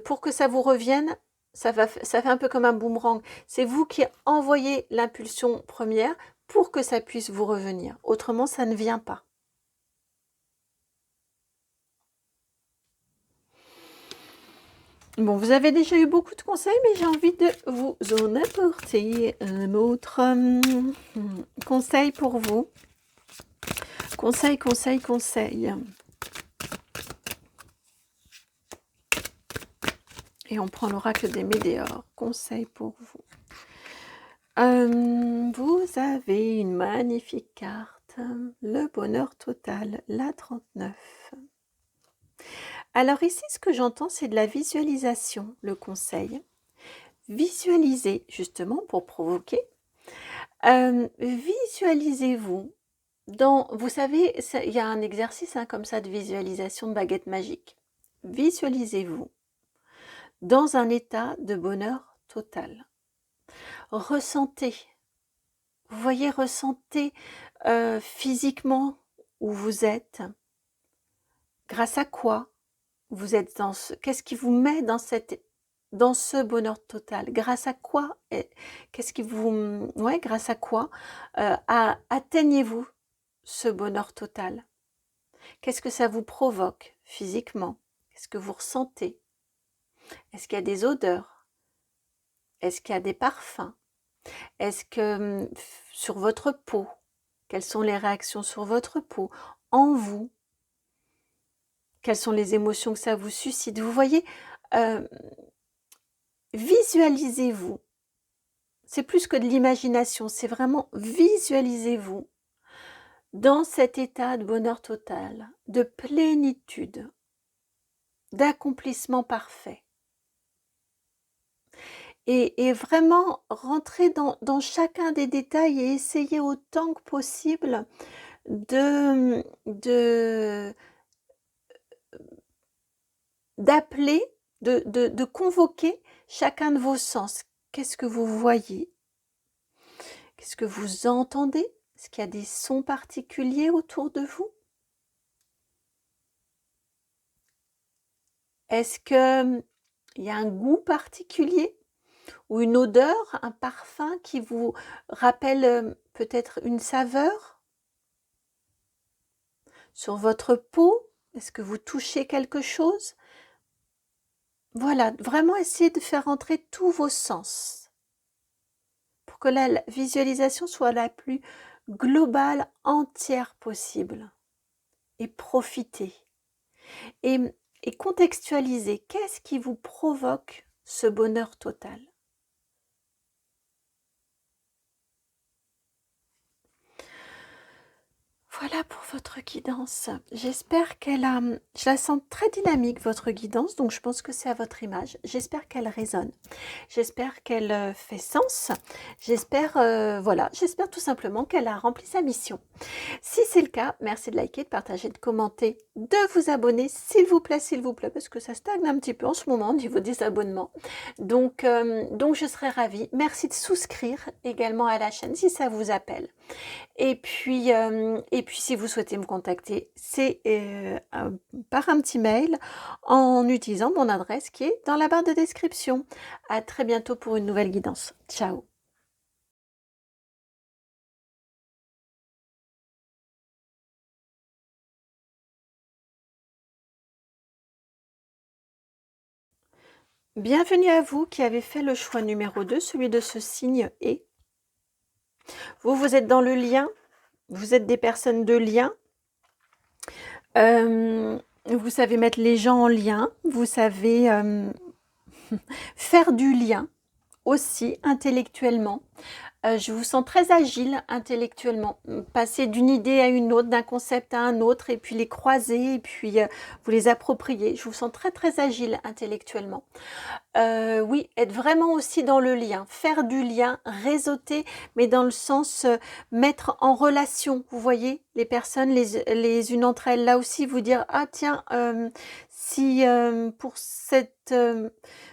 pour que ça vous revienne, ça fait un peu comme un boomerang. C'est vous qui envoyez l'impulsion première pour que ça puisse vous revenir. Autrement, ça ne vient pas. Bon, vous avez déjà eu beaucoup de conseils, mais j'ai envie de vous en apporter un autre conseil pour vous. Conseil. Et on prend l'oracle des météores. Conseil pour vous. Vous avez une magnifique carte. Le bonheur total, la 39. Alors ici, ce que j'entends, c'est de la visualisation, le conseil. Visualisez, justement, pour provoquer. Visualisez-vous vous savez, il y a un exercice hein, comme ça de visualisation de baguette magique. Visualisez-vous dans un état de bonheur total. Ressentez, vous voyez, ressentez physiquement où vous êtes, grâce à quoi vous êtes qu'est-ce qui vous met dans ce bonheur total, grâce à quoi, grâce à quoi atteignez-vous ce bonheur total? Qu'est-ce que ça vous provoque physiquement? Qu'est-ce que vous ressentez? Est-ce qu'il y a des odeurs? Est-ce qu'il y a des parfums? Est-ce que sur votre peau, quelles sont les réactions sur votre peau, en vous? Quelles sont les émotions que ça vous suscite? Vous voyez, visualisez-vous. C'est plus que de l'imagination, c'est vraiment visualisez-vous dans cet état de bonheur total, de plénitude, d'accomplissement parfait. Et vraiment rentrer dans chacun des détails et essayer autant que possible d'appeler, de convoquer chacun de vos sens. Qu'est-ce que vous voyez? Qu'est-ce que vous entendez? Est-ce qu'il y a des sons particuliers autour de vous? Est-ce qu'il y a un goût particulier? Ou une odeur, un parfum qui vous rappelle peut-être une saveur? sur votre peau? Est-ce que vous touchez quelque chose? Voilà, vraiment essayez de faire entrer tous vos sens pour que la visualisation soit la plus globale, entière possible. Et profitez. Et, et contextualisez. Qu'est-ce qui vous provoque ce bonheur total? Voilà pour votre guidance. J'espère qu'elle a... Je la sens très dynamique, votre guidance, donc je pense que c'est à votre image. J'espère qu'elle résonne. J'espère qu'elle fait sens. J'espère, voilà, j'espère tout simplement qu'elle a rempli sa mission. Si c'est le cas, merci de liker, de partager, de commenter, de vous abonner, s'il vous plaît, parce que ça stagne un petit peu en ce moment au niveau des abonnements. Donc je serai ravie. Merci de souscrire également à la chaîne si ça vous appelle. Et puis si vous souhaitez me contacter, c'est par un petit mail en utilisant mon adresse qui est dans la barre de description. À très bientôt pour une nouvelle guidance. Ciao! Bienvenue à vous qui avez fait le choix numéro 2, celui de ce signe et. Vous êtes dans le lien, vous êtes des personnes de lien. Vous savez mettre les gens en lien, vous savez faire du lien aussi intellectuellement. Je vous sens très agile intellectuellement, passer d'une idée à une autre, d'un concept à un autre, et puis les croiser, et puis vous les approprier. Je vous sens très très agile intellectuellement. Oui, être vraiment aussi dans le lien, faire du lien, réseauter, mais dans le sens mettre en relation, vous voyez, les personnes les unes entre elles. Là aussi, vous dire, ah tiens, si pour cette...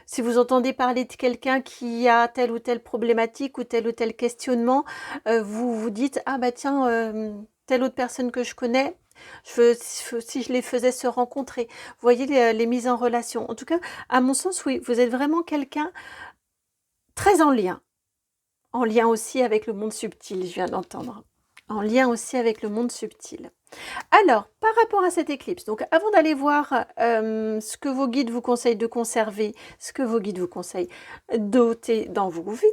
si vous entendez parler de quelqu'un qui a telle ou telle problématique ou tel questionnement, vous vous dites, ah bah tiens, telle autre personne que je connais, si je les faisais se rencontrer. Vous voyez les mises en relation. En tout cas, à mon sens, oui, vous êtes vraiment quelqu'un très en lien. En lien aussi avec le monde subtil, je viens d'entendre. En lien aussi avec le monde subtil. Alors, par rapport à cette éclipse, donc avant d'aller voir ce que vos guides vous conseillent de conserver, ce que vos guides vous conseillent d'ôter dans vos vies,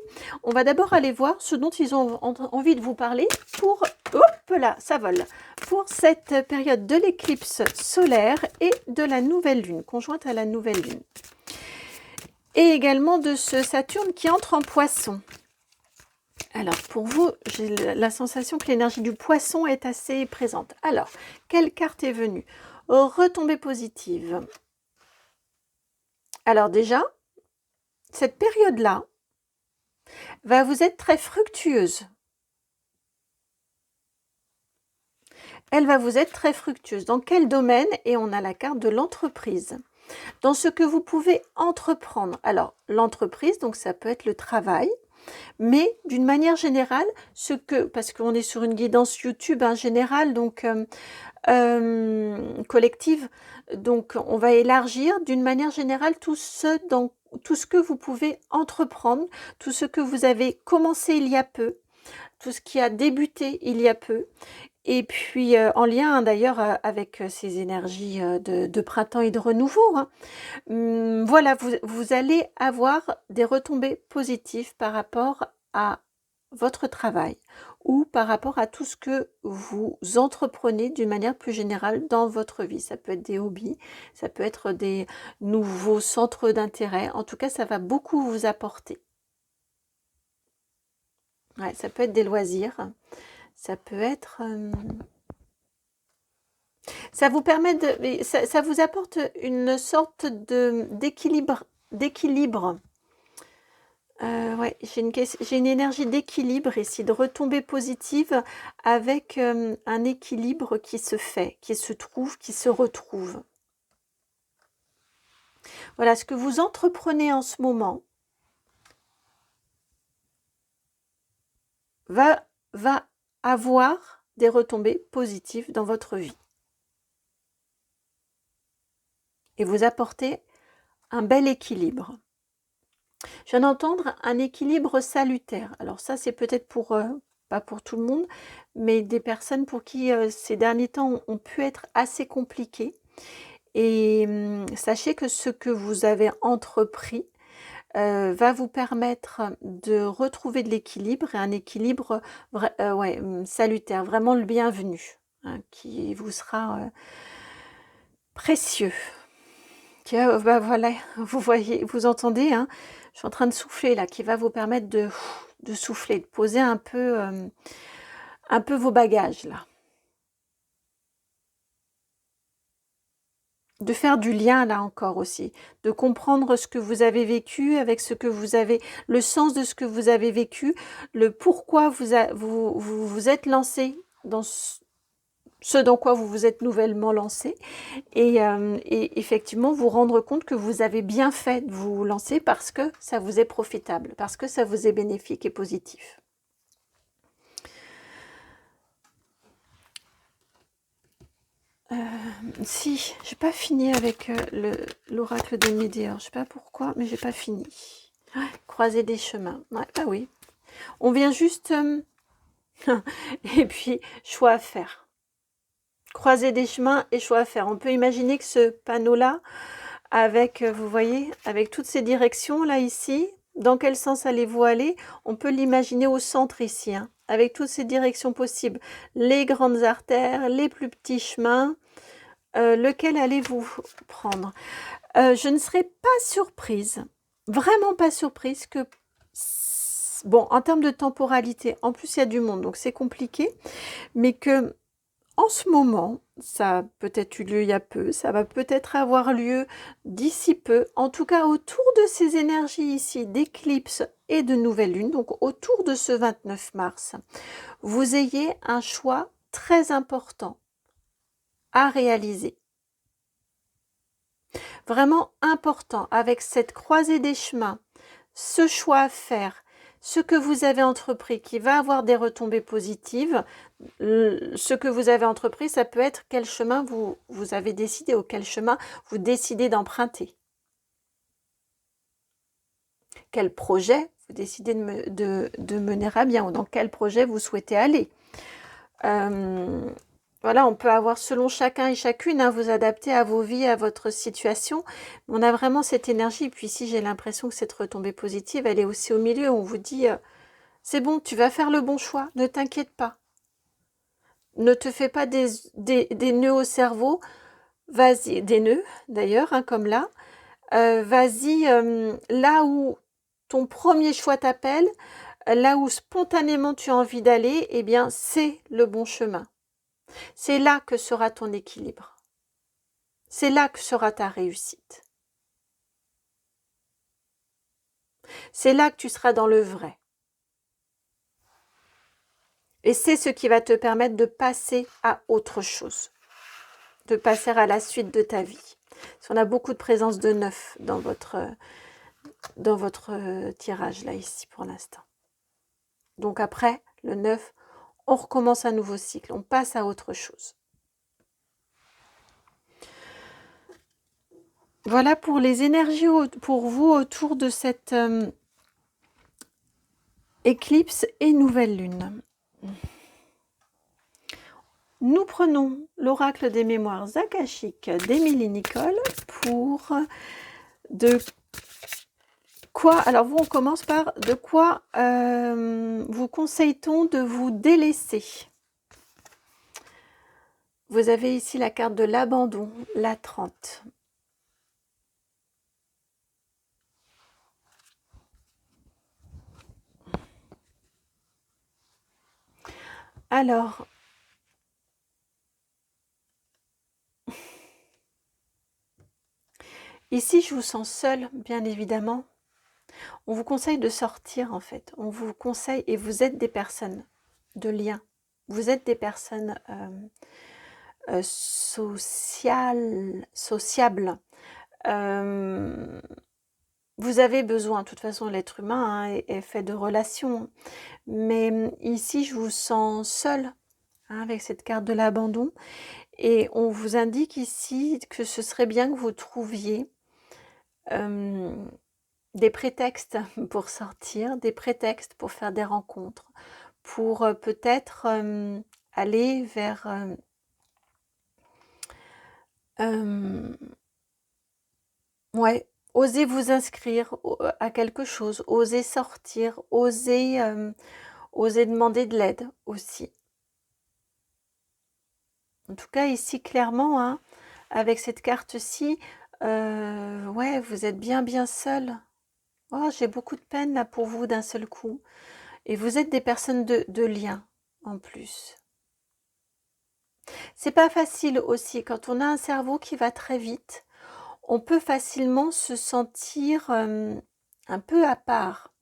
on va d'abord aller voir ce dont ils ont envie de vous parler pour, hop là, ça vole, pour cette période de l'éclipse solaire et de la nouvelle lune, conjointe à la nouvelle lune. Et également de ce Saturne qui entre en Poisson. Alors, pour vous, j'ai la sensation que l'énergie du poisson est assez présente. Alors, quelle carte est venue? Retombée positive. Alors déjà, cette période-là va vous être très fructueuse. Elle va vous être très fructueuse. Dans quel domaine? Et on a la carte de l'entreprise. Dans ce que vous pouvez entreprendre. Alors, l'entreprise, donc ça peut être le travail. Mais d'une manière générale, parce qu'on est sur une guidance YouTube générale, donc collective, donc on va élargir d'une manière générale tout ce que vous pouvez entreprendre, tout ce que vous avez commencé il y a peu, tout ce qui a débuté il y a peu, et puis en lien d'ailleurs avec ces énergies de printemps et de renouveau. Voilà, vous allez avoir des retombées positives par rapport à votre travail ou par rapport à tout ce que vous entreprenez d'une manière plus générale dans votre vie. Ça peut être des hobbies, ça peut être des nouveaux centres d'intérêt. En tout cas, ça va beaucoup vous apporter. Ouais, ça peut être des loisirs, ça peut être... ça vous permet de... Ça vous apporte une sorte d'équilibre. Ouais, j'ai une énergie d'équilibre ici, de retombée positive avec un équilibre qui se fait, qui se trouve, qui se retrouve. Voilà, ce que vous entreprenez en ce moment va avoir des retombées positives dans votre vie. Et vous apporter un bel équilibre. Je viens d'entendre un équilibre salutaire. Alors ça, c'est peut-être pour pas pour tout le monde, mais des personnes pour qui ces derniers temps ont pu être assez compliqués. Et sachez que ce que vous avez entrepris va vous permettre de retrouver de l'équilibre, et un équilibre ouais, salutaire, vraiment le bienvenu, hein, qui vous sera précieux. Bah voilà, vous voyez, vous entendez, hein, je suis en train de souffler là, qui va vous permettre de souffler, de poser un peu vos bagages là. De faire du lien là encore aussi, de comprendre ce que vous avez vécu avec ce que vous avez, le sens de ce que vous avez vécu, le pourquoi vous êtes lancé dans ce dans quoi vous vous êtes nouvellement lancé, et effectivement vous rendre compte que vous avez bien fait de vous lancer parce que ça vous est profitable, parce que ça vous est bénéfique et positif. Si, j'ai pas fini avec l'oracle de Médéor. Je sais pas pourquoi, mais j'ai pas fini. Croiser des chemins. Ouais, bah oui. On vient juste... et puis, choix à faire. Croiser des chemins et choix à faire. On peut imaginer que ce panneau-là, avec, vous voyez, avec toutes ces directions là ici, dans quel sens allez-vous aller? On peut l'imaginer au centre ici, hein, avec toutes ces directions possibles. Les grandes artères, les plus petits chemins. Lequel allez-vous prendre? Je ne serais pas surprise, vraiment pas surprise que... Bon, en termes de temporalité, en plus il y a du monde, donc c'est compliqué, mais que en ce moment, ça a peut-être eu lieu il y a peu, ça va peut-être avoir lieu d'ici peu, en tout cas autour de ces énergies ici d'éclipse et de nouvelle lune, donc autour de ce 29 mars, vous ayez un choix très important à réaliser. Vraiment important, avec cette croisée des chemins, ce choix à faire, ce que vous avez entrepris qui va avoir des retombées positives. Ce que vous avez entrepris, ça peut être quel chemin vous avez décidé, ou quel chemin vous décidez d'emprunter. Quel projet vous décidez de mener à bien, ou dans quel projet vous souhaitez aller. Voilà, on peut avoir, selon chacun et chacune, hein, vous adapter à vos vies, à votre situation. On a vraiment cette énergie. Puis ici, j'ai l'impression que cette retombée positive, elle est aussi au milieu. On vous dit, c'est bon, tu vas faire le bon choix, ne t'inquiète pas. Ne te fais pas des nœuds au cerveau. Vas-y, des nœuds d'ailleurs, hein, comme là. Vas-y, là où ton premier choix t'appelle, là où spontanément tu as envie d'aller, eh bien, c'est le bon chemin. C'est là que sera ton équilibre. C'est là que sera ta réussite. C'est là que tu seras dans le vrai. Et c'est ce qui va te permettre de passer à autre chose, de passer à la suite de ta vie. Parce qu'on a beaucoup de présence de 9 dans votre tirage là, ici, pour l'instant. Donc après, le 9, on recommence un nouveau cycle, on passe à autre chose. Voilà pour les énergies pour vous autour de cette éclipse et nouvelle lune. Nous prenons l'oracle des mémoires akashiques d'Émilie Nicole pour de quoi, alors vous, on commence par de quoi vous conseille-t-on de vous délaisser? Vous avez ici la carte de l'abandon, la 30. Alors, ici, je vous sens seul, bien évidemment. On vous conseille de sortir, en fait. On vous conseille, et vous êtes des personnes de lien. Vous êtes des personnes sociables. Vous avez besoin, de toute façon, l'être humain hein, est fait de relations. Mais ici, je vous sens seul hein, avec cette carte de l'abandon. Et on vous indique ici que ce serait bien que vous trouviez des prétextes pour sortir, des prétextes pour faire des rencontres, pour peut-être aller vers ouais, oser vous inscrire à quelque chose, oser sortir, oser demander de l'aide aussi. En tout cas, ici, clairement, hein, avec cette carte-ci, ouais, vous êtes bien seul. Oh, j'ai beaucoup de peine là pour vous d'un seul coup. Et vous êtes des personnes de lien, en plus. C'est pas facile aussi, quand on a un cerveau qui va très vite, on peut facilement se sentir un peu à part,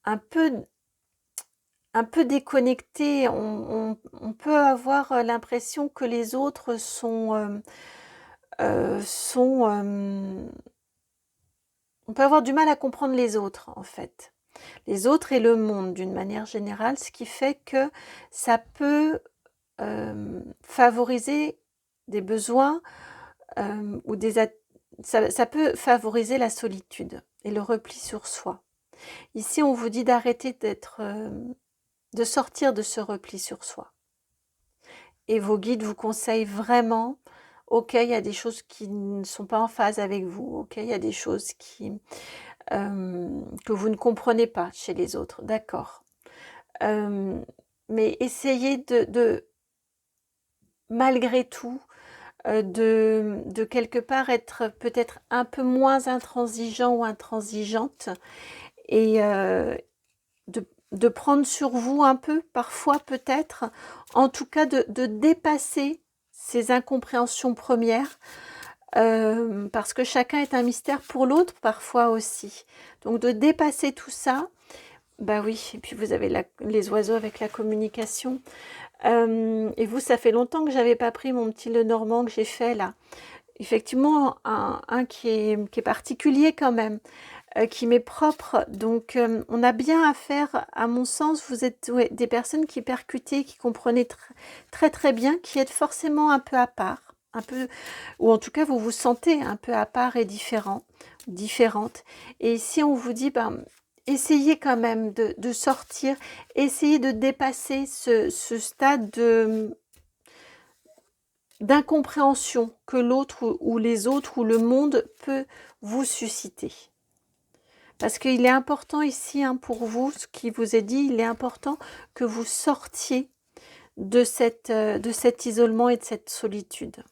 un peu, un peu déconnecté. On peut avoir l'impression que les autres on peut avoir du mal à comprendre les autres, en fait. Les autres et le monde, d'une manière générale, ce qui fait que ça peut favoriser des besoins ou ça peut favoriser la solitude et le repli sur soi. Ici, on vous dit d'arrêter de sortir de ce repli sur soi. Et vos guides vous conseillent vraiment, ok, il y a des choses qui ne sont pas en phase avec vous, ok, il y a des choses que vous ne comprenez pas chez les autres, d'accord. Mais essayez malgré tout, de quelque part être peut-être un peu moins intransigeant ou intransigeante et de prendre sur vous un peu, parfois peut-être, en tout cas de dépasser ces incompréhensions premières, parce que chacun est un mystère pour l'autre parfois aussi. Donc de dépasser tout ça, bah oui, et puis vous avez les oiseaux avec la communication. Et vous, ça fait longtemps que j'avais pas pris mon petit Lenormand que j'ai fait là. Effectivement, un qui est particulier quand même, qui m'est propre. Donc, on a bien à faire, à mon sens, vous êtes ouais, des personnes qui percutez, qui comprenez très bien, qui êtes forcément un peu à part, un peu, ou en tout cas, vous vous sentez un peu à part et différente. Et ici, on vous dit, ben, essayez quand même de sortir, essayez de dépasser ce stade d'incompréhension que l'autre ou les autres ou le monde peut vous susciter. Parce qu'il est important ici, hein, pour vous, ce qui vous est dit, il est important que vous sortiez de cet isolement et de cette solitude.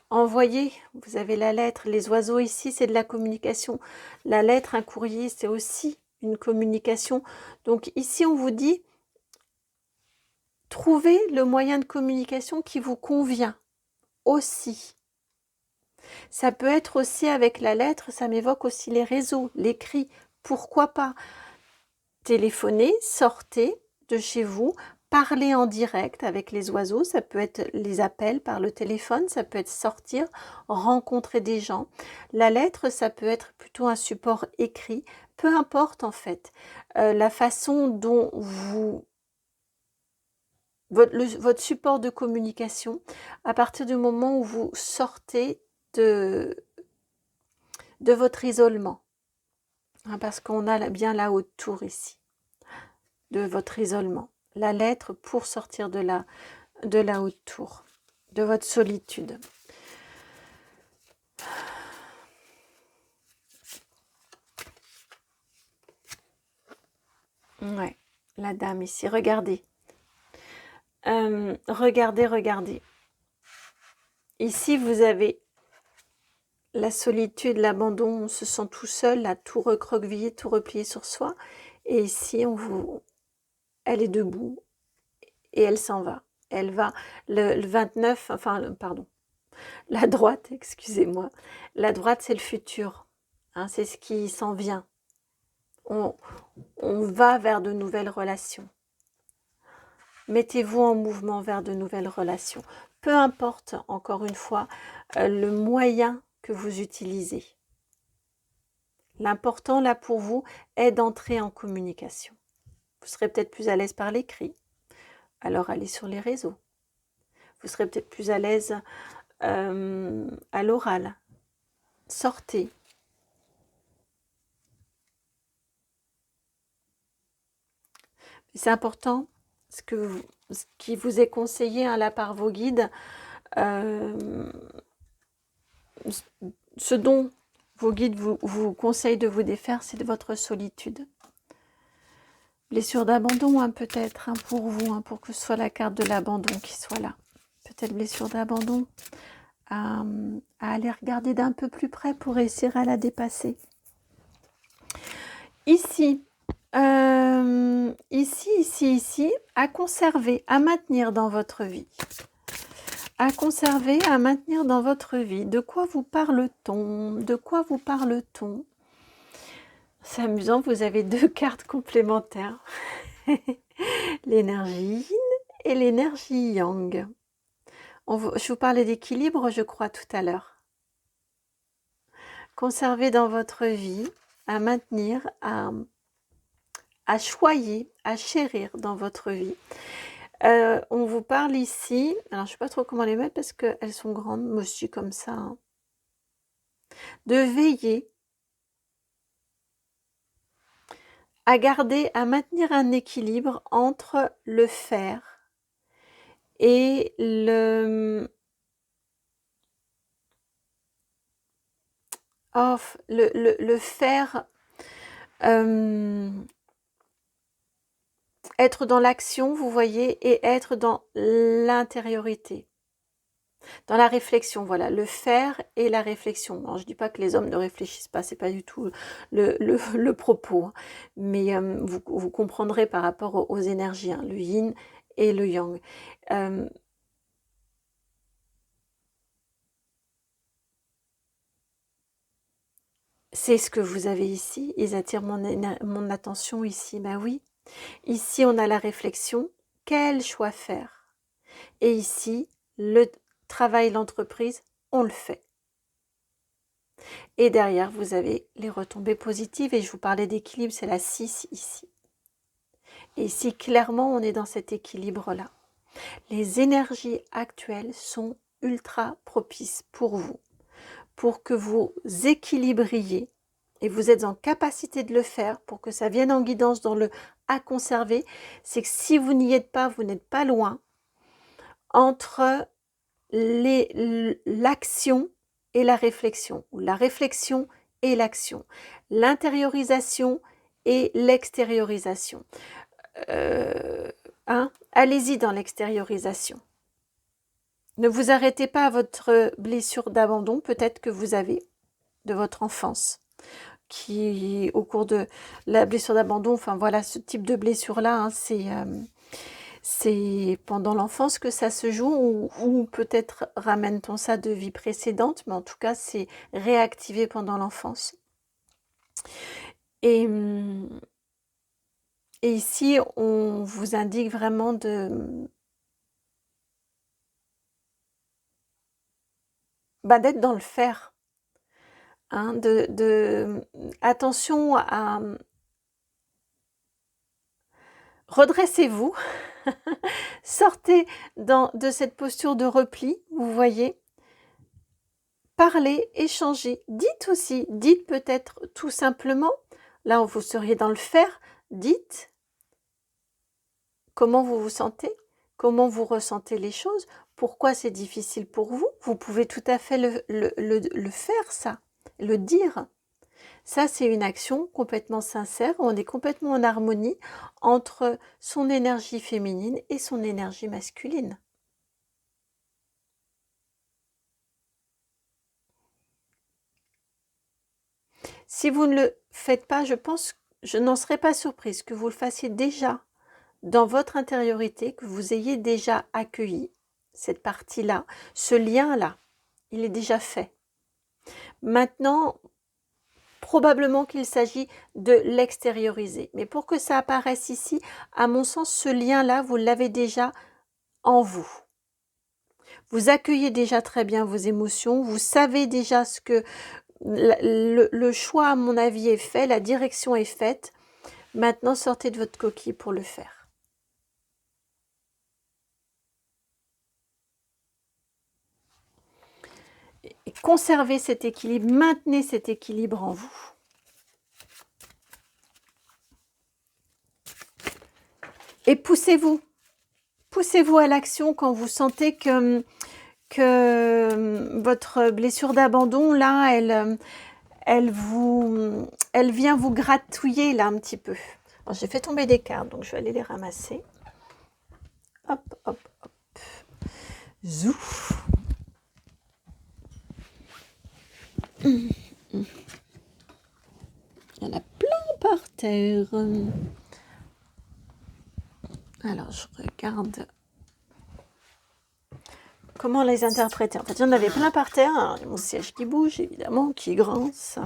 Envoyez, vous avez la lettre, les oiseaux ici, c'est de la communication. La lettre, un courrier, c'est aussi une communication. Donc ici, on vous dit, trouvez le moyen de communication qui vous convient aussi. Ça peut être aussi avec la lettre, ça m'évoque aussi les réseaux, l'écrit, pourquoi pas. Téléphonez, sortez de chez vous, parlez en direct avec les oiseaux, ça peut être les appels par le téléphone, ça peut être sortir, rencontrer des gens. La lettre, ça peut être plutôt un support écrit, peu importe en fait. La façon dont votre support de communication, à partir du moment où vous sortez de votre isolement, hein, parce qu'on a bien la haute tour ici, de votre isolement. La lettre pour sortir de la haute tour, de votre solitude. Ouais, la dame ici, regardez. Regardez. Ici, vous avez la solitude, l'abandon, on se sent tout seul, là, tout recroquevillé, tout replié sur soi. Et ici, elle est debout et elle s'en va. Elle va le 29, enfin, pardon, la droite, excusez-moi. La droite, c'est le futur. Hein, c'est ce qui s'en vient. On va vers de nouvelles relations. Mettez-vous en mouvement vers de nouvelles relations. Peu importe, encore une fois, le moyen que vous utilisez. L'important là pour vous est d'entrer en communication. Vous serez peut-être plus à l'aise par l'écrit, alors allez sur les réseaux. Vous serez peut-être plus à l'aise à l'oral. Sortez. C'est important, ce qui vous est conseillé hein, là par vos guides, euh, ce dont vos guides vous conseillent de vous défaire, c'est de votre solitude. Blessure d'abandon hein, peut-être hein, pour vous, hein, pour que ce soit la carte de l'abandon qui soit là. Peut-être blessure d'abandon, à aller regarder d'un peu plus près pour réussir à la dépasser. Ici, ici, à conserver, à maintenir dans votre vie. À conserver, à maintenir dans votre vie. De quoi vous parle-t-on? De quoi vous parle-t-on? C'est amusant, vous avez deux cartes complémentaires. L'énergie yin et l'énergie yang. Je vous parlais d'équilibre, je crois, tout à l'heure. Conserver dans votre vie, à maintenir, à choyer, à chérir dans votre vie. On vous parle ici, alors je ne sais pas trop comment les mettre parce qu'elles sont grandes, moi je suis comme ça, hein, de veiller à garder, à maintenir un équilibre entre le faire et le faire, être dans l'action, vous voyez, et être dans l'intériorité. Dans la réflexion, voilà, le faire et la réflexion. Alors, je ne dis pas que les hommes ne réfléchissent pas, c'est pas du tout le propos, hein. Mais vous comprendrez par rapport aux énergies, hein, le yin et le yang. C'est ce que vous avez ici, ils attirent mon attention ici, ben oui. Ici, on a la réflexion, quel choix faire? Et ici, le travail, l'entreprise, on le fait. Et derrière, vous avez les retombées positives. Et je vous parlais d'équilibre, c'est la 6 ici. Et ici, clairement, on est dans cet équilibre-là. Les énergies actuelles sont ultra propices pour vous, pour que vous équilibriez. Et vous êtes en capacité de le faire pour que ça vienne en guidance dans le à conserver. C'est que si vous n'y êtes pas, vous n'êtes pas loin entre l'action et la réflexion, ou la réflexion et l'action, l'intériorisation et l'extériorisation. Allez-y dans l'extériorisation. Ne vous arrêtez pas à votre blessure d'abandon, peut-être que vous avez, de votre enfance, qui, au cours de la blessure d'abandon, enfin voilà, ce type de blessure-là, hein, c'est pendant l'enfance que ça se joue, ou peut-être ramène-t-on ça de vie précédente, mais en tout cas, c'est réactivé pendant l'enfance. Et ici, on vous indique vraiment d'être dans le faire. Hein, attention à redressez-vous, sortez de cette posture de repli, vous voyez, parlez, échangez, dites peut-être tout simplement, là où vous seriez dans le faire, dites comment vous vous sentez, comment vous ressentez les choses, pourquoi c'est difficile pour vous, vous pouvez tout à fait le faire ça, le dire. Ça, c'est une action complètement sincère, où on est complètement en harmonie entre son énergie féminine et son énergie masculine. Si vous ne le faites pas, je n'en serais pas surprise que vous le fassiez déjà dans votre intériorité, que vous ayez déjà accueilli cette partie-là, ce lien-là, il est déjà fait. Maintenant, probablement qu'il s'agit de l'extérioriser. Mais pour que ça apparaisse ici, à mon sens, ce lien-là, vous l'avez déjà en vous. Vous accueillez déjà très bien vos émotions, vous savez déjà ce que le choix, à mon avis, est fait, la direction est faite. Maintenant, sortez de votre coquille pour le faire. Et conservez cet équilibre, maintenez cet équilibre en vous. Et poussez-vous. Poussez-vous à l'action quand vous sentez que votre blessure d'abandon, là, elle vient vous gratouiller, là, un petit peu. Alors, j'ai fait tomber des cartes, donc je vais aller les ramasser. Hop, hop, hop. Zouf. Il y en a plein par terre. Alors, je regarde comment les interpréter. En fait, il y en avait plein par terre. Alors, il y a mon siège qui bouge, évidemment, qui grince.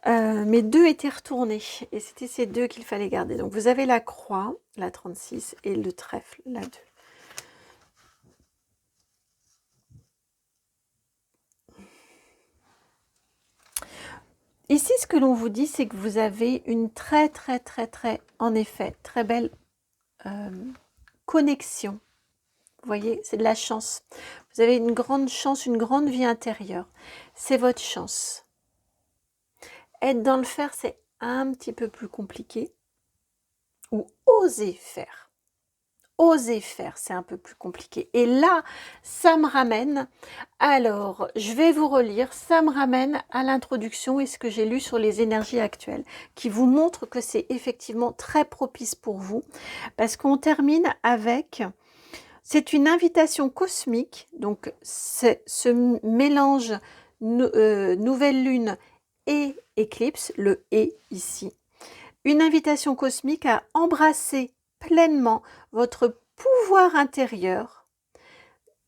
Mais 2 étaient retournés. Et c'était ces 2 qu'il fallait garder. Donc, vous avez la croix, la 36, et le trèfle, la 2. Ici, ce que l'on vous dit, c'est que vous avez une très, en effet, très belle connexion. Vous voyez, c'est de la chance. Vous avez une grande chance, une grande vie intérieure. C'est votre chance. Être dans le faire, c'est un petit peu plus compliqué. Ou oser faire. Oser faire, c'est un peu plus compliqué. Et là, ça me ramène, alors je vais vous relire, ça me ramène à l'introduction et ce que j'ai lu sur les énergies actuelles, qui vous montre que c'est effectivement très propice pour vous, parce qu'on termine avec, c'est une invitation cosmique, donc c'est ce mélange nouvelle lune et éclipse, le « et » ici, une invitation cosmique à embrasser pleinement votre pouvoir intérieur,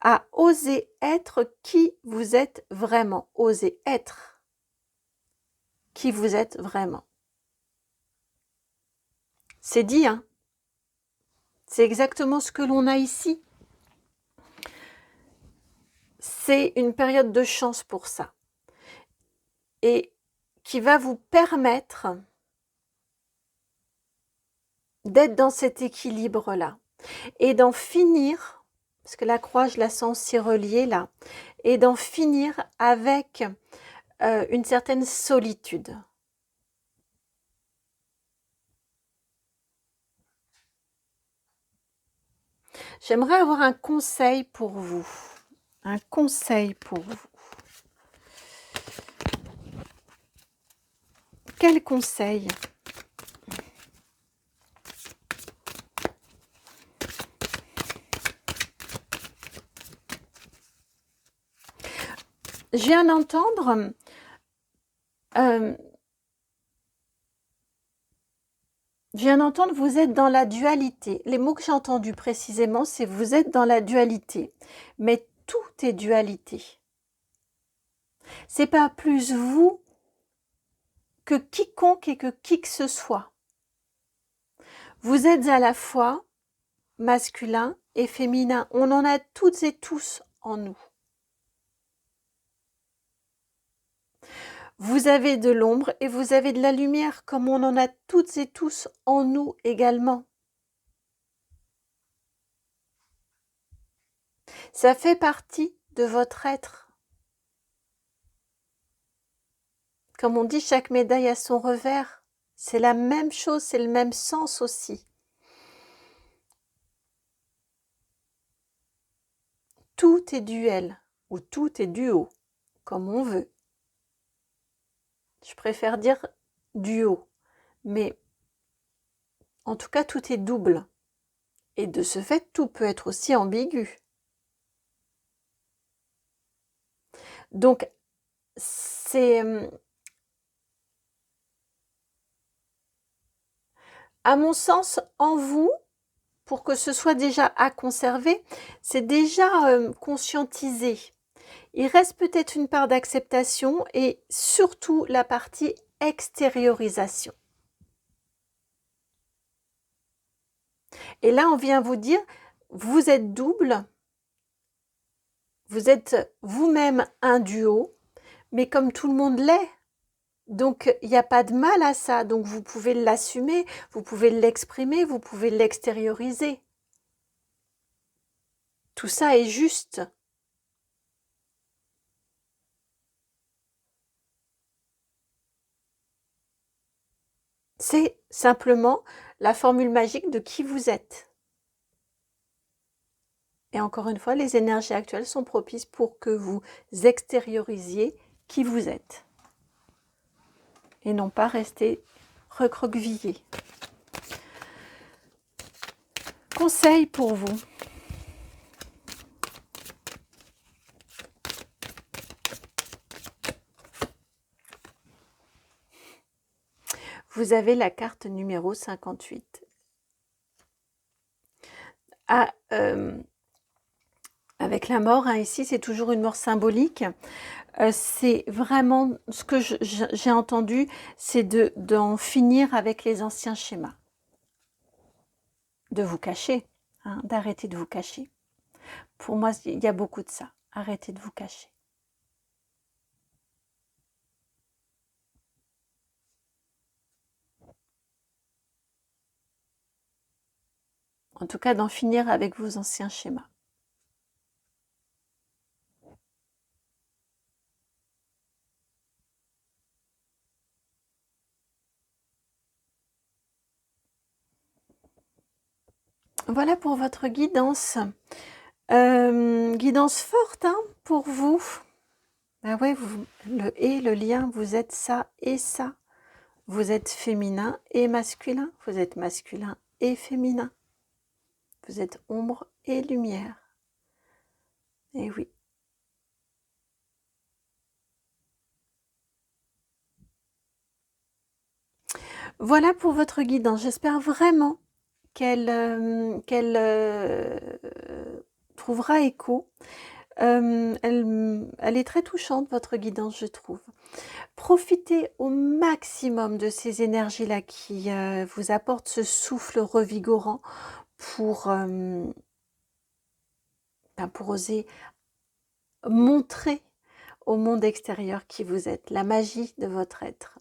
à oser être qui vous êtes vraiment, oser être qui vous êtes vraiment. C'est dit, hein? C'est exactement ce que l'on a ici. C'est une période de chance pour ça. Et qui va vous permettre d'être dans cet équilibre-là et d'en finir, parce que la croix, je la sens si reliée là, et d'en finir avec une certaine solitude. J'aimerais avoir un conseil pour vous. Un conseil pour vous. Quel conseil? Je viens d'entendre vous êtes dans la dualité. Les mots que j'ai entendus précisément, c'est vous êtes dans la dualité. Mais tout est dualité. C'est pas plus vous que quiconque et que qui que ce soit. Vous êtes à la fois masculin et féminin. On en a toutes et tous en nous. Vous avez de l'ombre et vous avez de la lumière, comme on en a toutes et tous en nous également. Ça fait partie de votre être. Comme on dit, chaque médaille a son revers. C'est la même chose, c'est le même sens aussi. Tout est duel, ou tout est duo, comme on veut. Je préfère dire duo, mais en tout cas, tout est double. Et de ce fait, tout peut être aussi ambigu. Donc, c'est, à mon sens, en vous, pour que ce soit déjà à conserver, c'est déjà conscientisé. Il reste peut-être une part d'acceptation et surtout la partie extériorisation. Et là, on vient vous dire, vous êtes double, vous êtes vous-même un duo, mais comme tout le monde l'est. Donc, il n'y a pas de mal à ça. Donc, vous pouvez l'assumer, vous pouvez l'exprimer, vous pouvez l'extérioriser. Tout ça est juste. C'est simplement la formule magique de qui vous êtes. Et encore une fois, les énergies actuelles sont propices pour que vous extériorisiez qui vous êtes. Et non pas rester recroquevillé. Conseil pour vous. Vous avez la carte numéro 58. Avec la mort, hein, ici, c'est toujours une mort symbolique. C'est vraiment ce que j'ai entendu, c'est d'en finir avec les anciens schémas. De vous cacher, hein, d'arrêter de vous cacher. Pour moi, il y a beaucoup de ça. Arrêtez de vous cacher. En tout cas, d'en finir avec vos anciens schémas. Voilà pour votre guidance. Guidance forte, hein, pour vous. Ah ouais, le lien, vous êtes ça et ça. Vous êtes féminin et masculin. Vous êtes masculin et féminin. Vous êtes ombre et lumière. Et oui. Voilà pour votre guidance. J'espère vraiment qu'elle trouvera écho. Elle est très touchante, votre guidance, je trouve. Profitez au maximum de ces énergies-là qui vous apportent ce souffle revigorant pour oser montrer au monde extérieur qui vous êtes, la magie de votre être.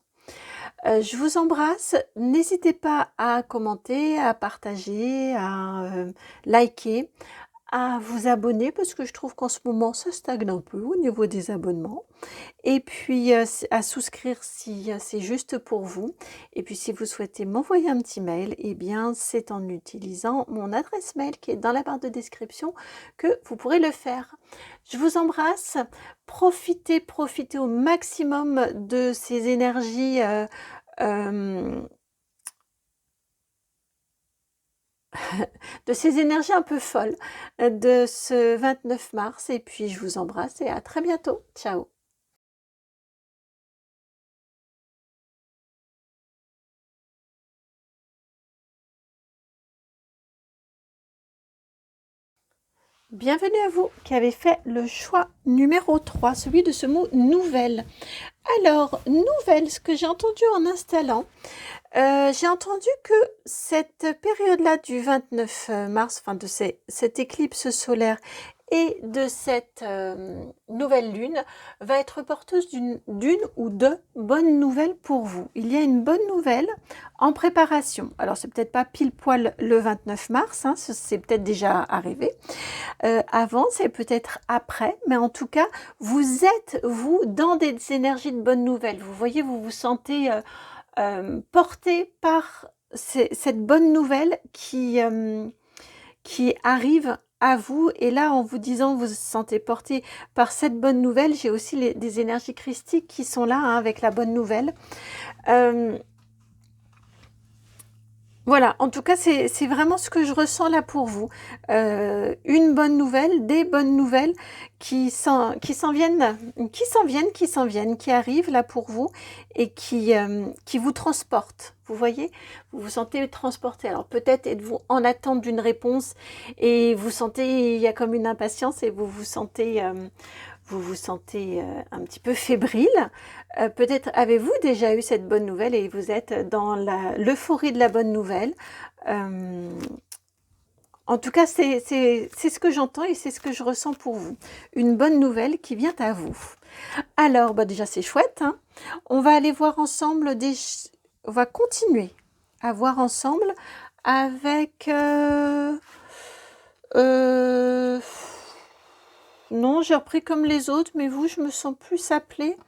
Je vous embrasse. N'hésitez pas à commenter, à partager, à liker, à vous abonner parce que je trouve qu'en ce moment ça stagne un peu au niveau des abonnements. Et puis à souscrire si c'est juste pour vous. Et puis si vous souhaitez m'envoyer un petit mail, eh bien c'est en utilisant mon adresse mail qui est dans la barre de description que vous pourrez le faire. Je vous embrasse. Profitez au maximum de ces énergies de ces énergies un peu folles de ce 29 mars. Et puis je vous embrasse et à très bientôt. Ciao. Bienvenue à vous qui avez fait le choix numéro 3, celui de ce mot nouvelle. Alors, nouvelle, ce que j'ai entendu en installant, j'ai entendu que cette période-là du 29 mars, enfin de cette éclipse solaire et de cette nouvelle lune va être porteuse d'une ou de bonnes nouvelles pour vous. Il y a une bonne nouvelle en préparation. Alors, c'est peut-être pas pile poil le 29 mars, hein, c'est peut-être déjà arrivé. Avant, c'est peut-être après, mais en tout cas, vous êtes, vous, dans des énergies de bonnes nouvelles. Vous voyez, vous vous sentez porté par cette bonne nouvelle qui arrive à vous. Et là, en vous disant, vous vous sentez porté par cette bonne nouvelle, j'ai aussi des énergies christiques qui sont là, hein, avec la bonne nouvelle. Voilà, en tout cas, c'est vraiment ce que je ressens là pour vous. Une bonne nouvelle, des bonnes nouvelles qui s'en viennent, qui arrivent là pour vous et qui vous transportent. Vous voyez, vous vous sentez transporté. Alors peut-être êtes-vous en attente d'une réponse et vous sentez, il y a comme une impatience et vous vous sentez un petit peu fébrile. Peut-être avez-vous déjà eu cette bonne nouvelle et vous êtes dans l'euphorie de la bonne nouvelle. En tout cas, c'est ce que j'entends et c'est ce que je ressens pour vous. Une bonne nouvelle qui vient à vous. Alors, bah déjà, c'est chouette, hein. On va aller voir ensemble on va continuer à voir ensemble avec... non, j'ai repris comme les autres, mais vous, je me sens plus appelée.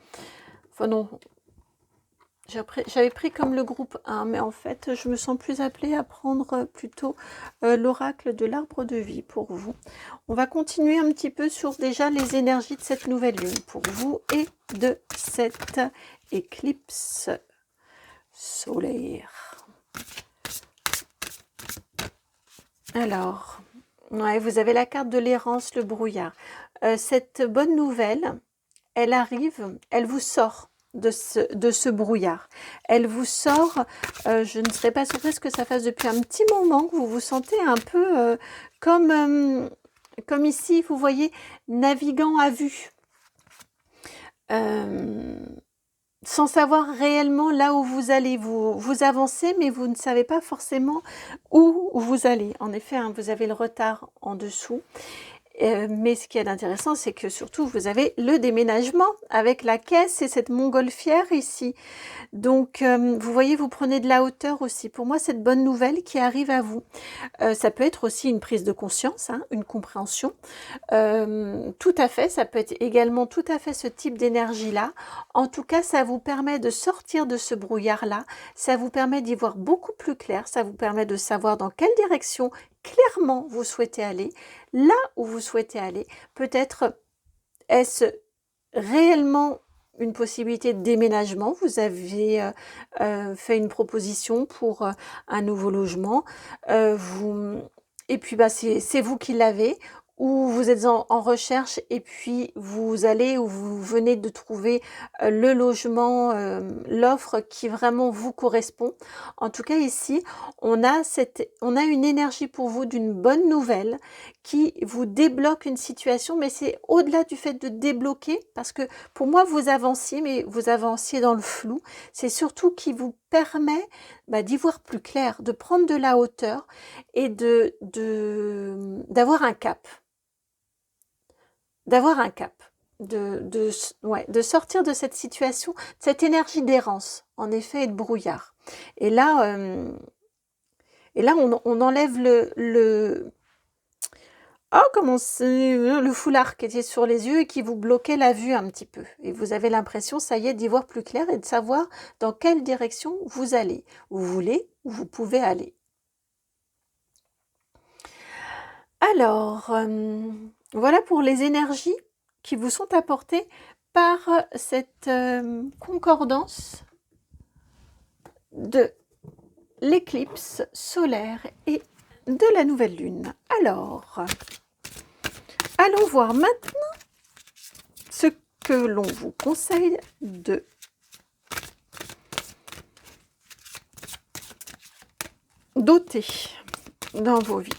Enfin non, J'avais pris comme le groupe 1, mais en fait, je me sens plus appelée à prendre plutôt l'oracle de l'arbre de vie pour vous. On va continuer un petit peu sur déjà les énergies de cette nouvelle lune pour vous et de cette éclipse solaire. Alors, ouais, vous avez la carte de l'errance, le brouillard. Cette bonne nouvelle, elle arrive, elle vous sort de ce brouillard. Elle vous sort, je ne serais pas surprise que ça fasse depuis un petit moment que vous vous sentez un peu comme ici, vous voyez, naviguant à vue. Sans savoir réellement là où vous allez. Vous avancez, mais vous ne savez pas forcément où vous allez. En effet, hein, vous avez le retard en dessous. Mais ce qui est intéressant, c'est que surtout, vous avez le déménagement avec la caisse et cette montgolfière ici. Donc, vous voyez, vous prenez de la hauteur aussi. Pour moi, cette bonne nouvelle qui arrive à vous. Ça peut être aussi une prise de conscience, hein, une compréhension. Tout à fait, ça peut être également tout à fait ce type d'énergie-là. En tout cas, ça vous permet de sortir de ce brouillard-là. Ça vous permet d'y voir beaucoup plus clair. Ça vous permet de savoir dans quelle direction clairement vous souhaitez aller, là où vous souhaitez aller. Peut-être est-ce réellement une possibilité de déménagement. Vous avez fait une proposition pour un nouveau logement. Et puis, bah, c'est vous qui l'avez. Ou vous êtes en recherche et puis vous allez ou vous venez de trouver le logement, l'offre qui vraiment vous correspond. En tout cas, ici, on a une énergie pour vous d'une bonne nouvelle qui vous débloque une situation, mais c'est au-delà du fait de débloquer, parce que pour moi, vous avanciez, mais vous avanciez dans le flou. C'est surtout qui vous permet d'y voir plus clair, de prendre de la hauteur et d'avoir un cap. D'avoir un cap. De sortir de cette situation, de cette énergie d'errance, en effet, et de brouillard. Et là, on enlève comment c'est le foulard qui était sur les yeux et qui vous bloquait la vue un petit peu. Et vous avez l'impression, ça y est, d'y voir plus clair et de savoir dans quelle direction vous allez, où vous voulez, où vous pouvez aller. Alors, voilà pour les énergies qui vous sont apportées par cette concordance de l'éclipse solaire et de la nouvelle lune. Alors, allons voir maintenant ce que l'on vous conseille de doter dans vos vies.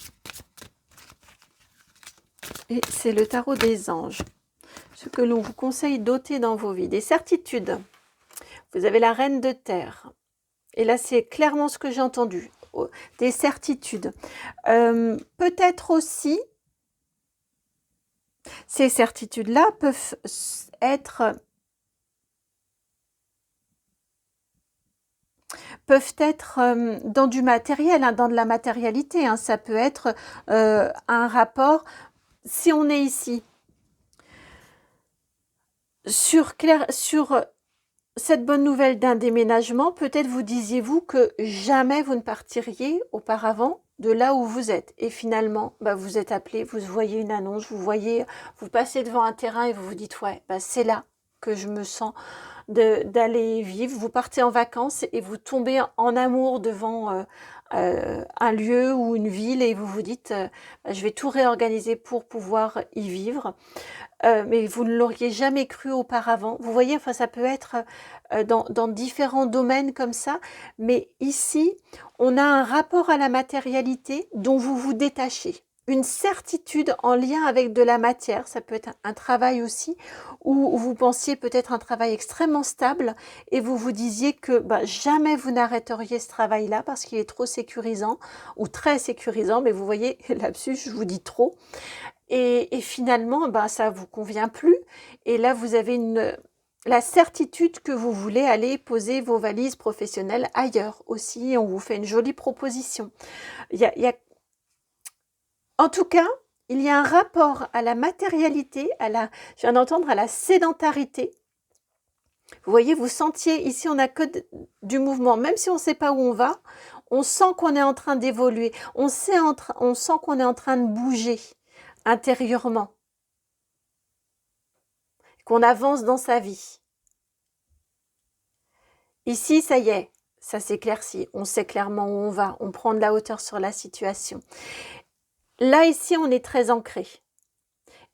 Et c'est le tarot des anges. Ce que l'on vous conseille d'ôter dans vos vies. Des certitudes. Vous avez la reine de terre. Et là, c'est clairement ce que j'ai entendu. Des certitudes. Peut-être aussi, ces certitudes-là peuvent être dans du matériel, hein, dans de la matérialité. Hein. Ça peut être un rapport, si on est ici, sur cette bonne nouvelle d'un déménagement, peut-être vous disiez-vous que jamais vous ne partiriez auparavant de là où vous êtes. Et finalement, vous êtes appelé, vous voyez une annonce, vous passez devant un terrain et vous vous dites, ouais, c'est là que je me sens d'aller vivre. Vous partez en vacances et vous tombez en amour devant un lieu ou une ville et vous vous dites, je vais tout réorganiser pour pouvoir y vivre. Mais vous ne l'auriez jamais cru auparavant. Vous voyez, enfin, ça peut être dans différents domaines comme ça, mais ici, on a un rapport à la matérialité dont vous vous détachez. Une certitude en lien avec de la matière, ça peut être un travail aussi, où vous pensiez peut-être un travail extrêmement stable et vous vous disiez que jamais vous n'arrêteriez ce travail-là parce qu'il est trop sécurisant ou très sécurisant, mais vous voyez, là-dessus, je vous dis trop. Et finalement, ça vous convient plus. Et là, vous avez la certitude que vous voulez aller poser vos valises professionnelles ailleurs aussi. On vous fait une jolie proposition. En tout cas, il y a un rapport à la matérialité, je viens d'entendre à la sédentarité, Vous voyez, vous sentiez, ici on n'a que du mouvement, même si on ne sait pas où on va, on sent qu'on est en train d'évoluer, on sent qu'on est en train de bouger intérieurement, qu'on avance dans sa vie. Ici, ça y est, ça s'éclaircit, on sait clairement où on va, on prend de la hauteur sur la situation. Là, ici, on est très ancré.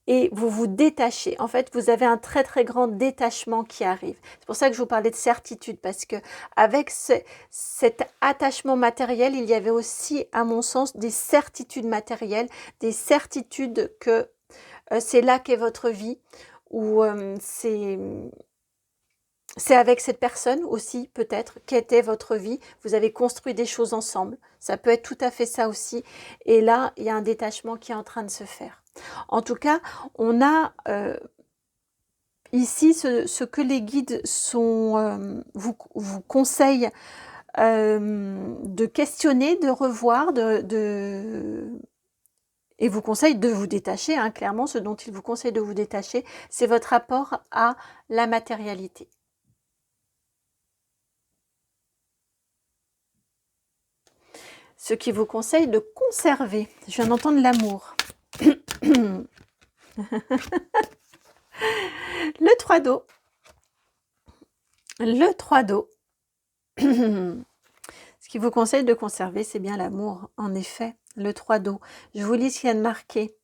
Et vous vous détachez. En fait, vous avez un très très grand détachement qui arrive. C'est pour ça que je vous parlais de certitude, parce que avec cet attachement matériel, il y avait aussi, à mon sens, des certitudes matérielles, des certitudes que c'est là qu'est votre vie, ou c'est avec cette personne aussi, peut-être, qu'était votre vie. Vous avez construit des choses ensemble. Ça peut être tout à fait ça aussi. Et là, il y a un détachement qui est en train de se faire. En tout cas, on a ici ce que les guides vous conseillent de questionner, de revoir, et vous conseillent de vous détacher. Hein, clairement, ce dont ils vous conseillent de vous détacher, c'est votre rapport à la matérialité. Ce qui vous conseille de conserver. Je viens d'entendre l'amour. Le 3 d'eau. Le 3 d'eau. Ce qui vous conseille de conserver, c'est bien l'amour. En effet, le 3 d'eau. Je vous lis ce qu'il y a de marqué.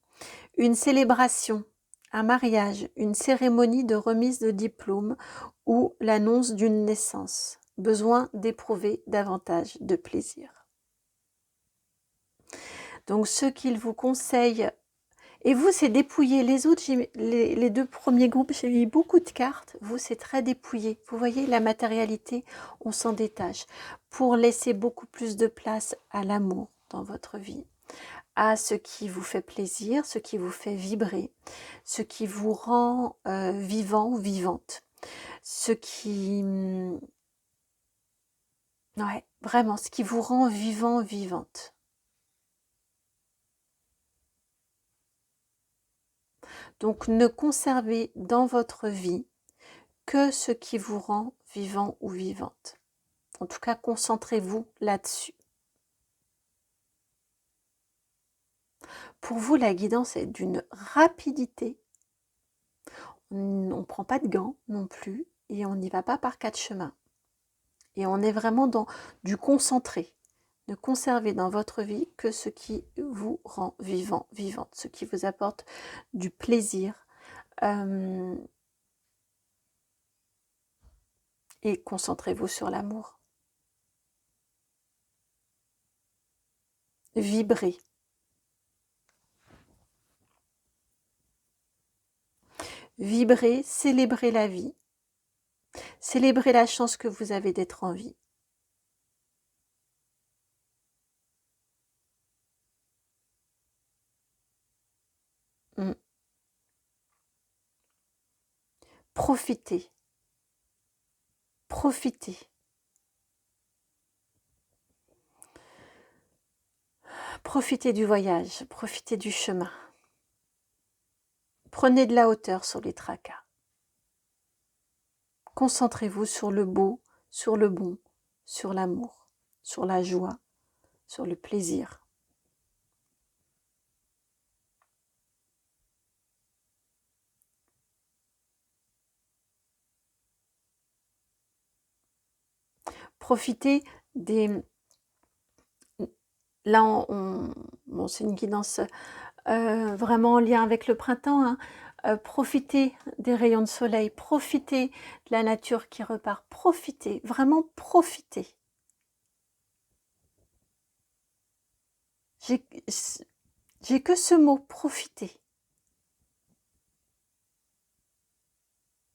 Une célébration, un mariage, une cérémonie de remise de diplôme ou l'annonce d'une naissance. Besoin d'éprouver davantage de plaisir. Donc, ce qu'il vous conseille, et vous, c'est dépouillé. Les autres, les deux premiers groupes, j'ai mis beaucoup de cartes. Vous, c'est très dépouillé. Vous voyez, la matérialité, on s'en détache pour laisser beaucoup plus de place à l'amour dans votre vie, à ce qui vous fait plaisir, ce qui vous fait vibrer, ce qui vous rend vivant ou vivante, ce qui... Ouais, vraiment, ce qui vous rend vivant, vivante. Donc, ne conservez dans votre vie que ce qui vous rend vivant ou vivante. En tout cas, concentrez-vous là-dessus. Pour vous, la guidance est d'une rapidité. On ne prend pas de gants non plus et on n'y va pas par quatre chemins. Et on est vraiment dans du concentré. Ne conservez dans votre vie que ce qui vous rend vivant, vivante, ce qui vous apporte du plaisir. Et concentrez-vous sur l'amour. Vibrez. Vibrez, célébrez la vie. Célébrez la chance que vous avez d'être en vie. Profitez. Profitez. Profitez du voyage, profitez du chemin. Prenez de la hauteur sur les tracas. Concentrez-vous sur le beau, sur le bon, sur l'amour, sur la joie, sur le plaisir. Profitez des... Là, bon, c'est une guidance vraiment en lien avec le printemps. Hein. Profitez des rayons de soleil, profitez de la nature qui repart, profitez, vraiment profitez. J'ai que ce mot, profiter.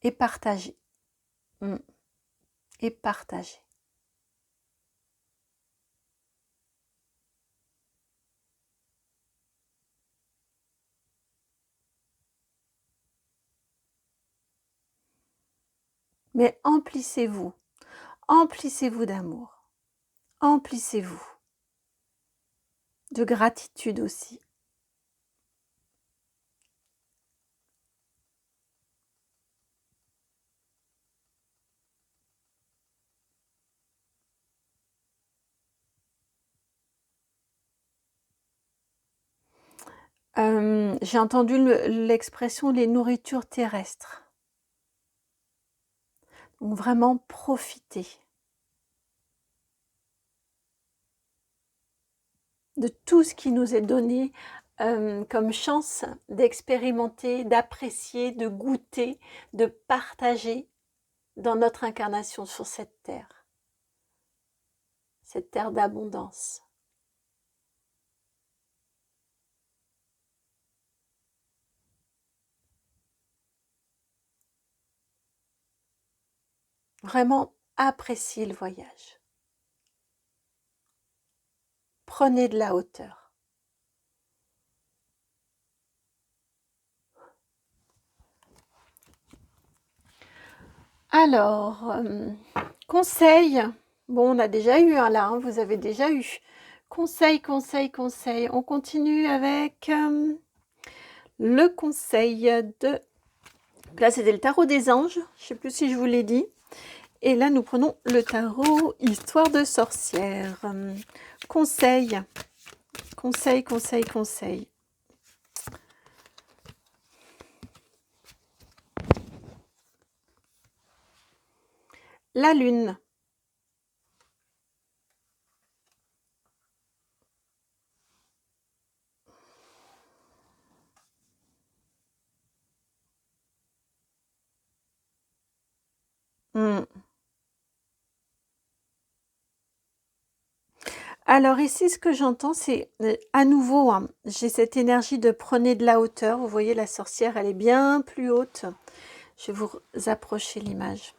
Et partager. Et partager. Mais emplissez-vous d'amour, emplissez-vous de gratitude aussi. J'ai entendu l'expression les nourritures terrestres. Donc vraiment profiter de tout ce qui nous est donné comme chance d'expérimenter, d'apprécier, de goûter, de partager dans notre incarnation sur cette terre d'abondance. Vraiment appréciez le voyage. Prenez de la hauteur. Alors, conseil. Bon, on a déjà eu un là, hein, vous avez déjà eu. Conseil, conseil, conseil. On continue avec le conseil de... Là, c'était le tarot des anges. Je ne sais plus si je vous l'ai dit. Et là, nous prenons le tarot Histoire de sorcière. Conseil. Conseil, conseil, conseil. La lune. Alors ici, ce que j'entends, c'est à nouveau, hein, j'ai cette énergie de prenez de la hauteur. Vous voyez, la sorcière, elle est bien plus haute. Je vais vous approcher l'image.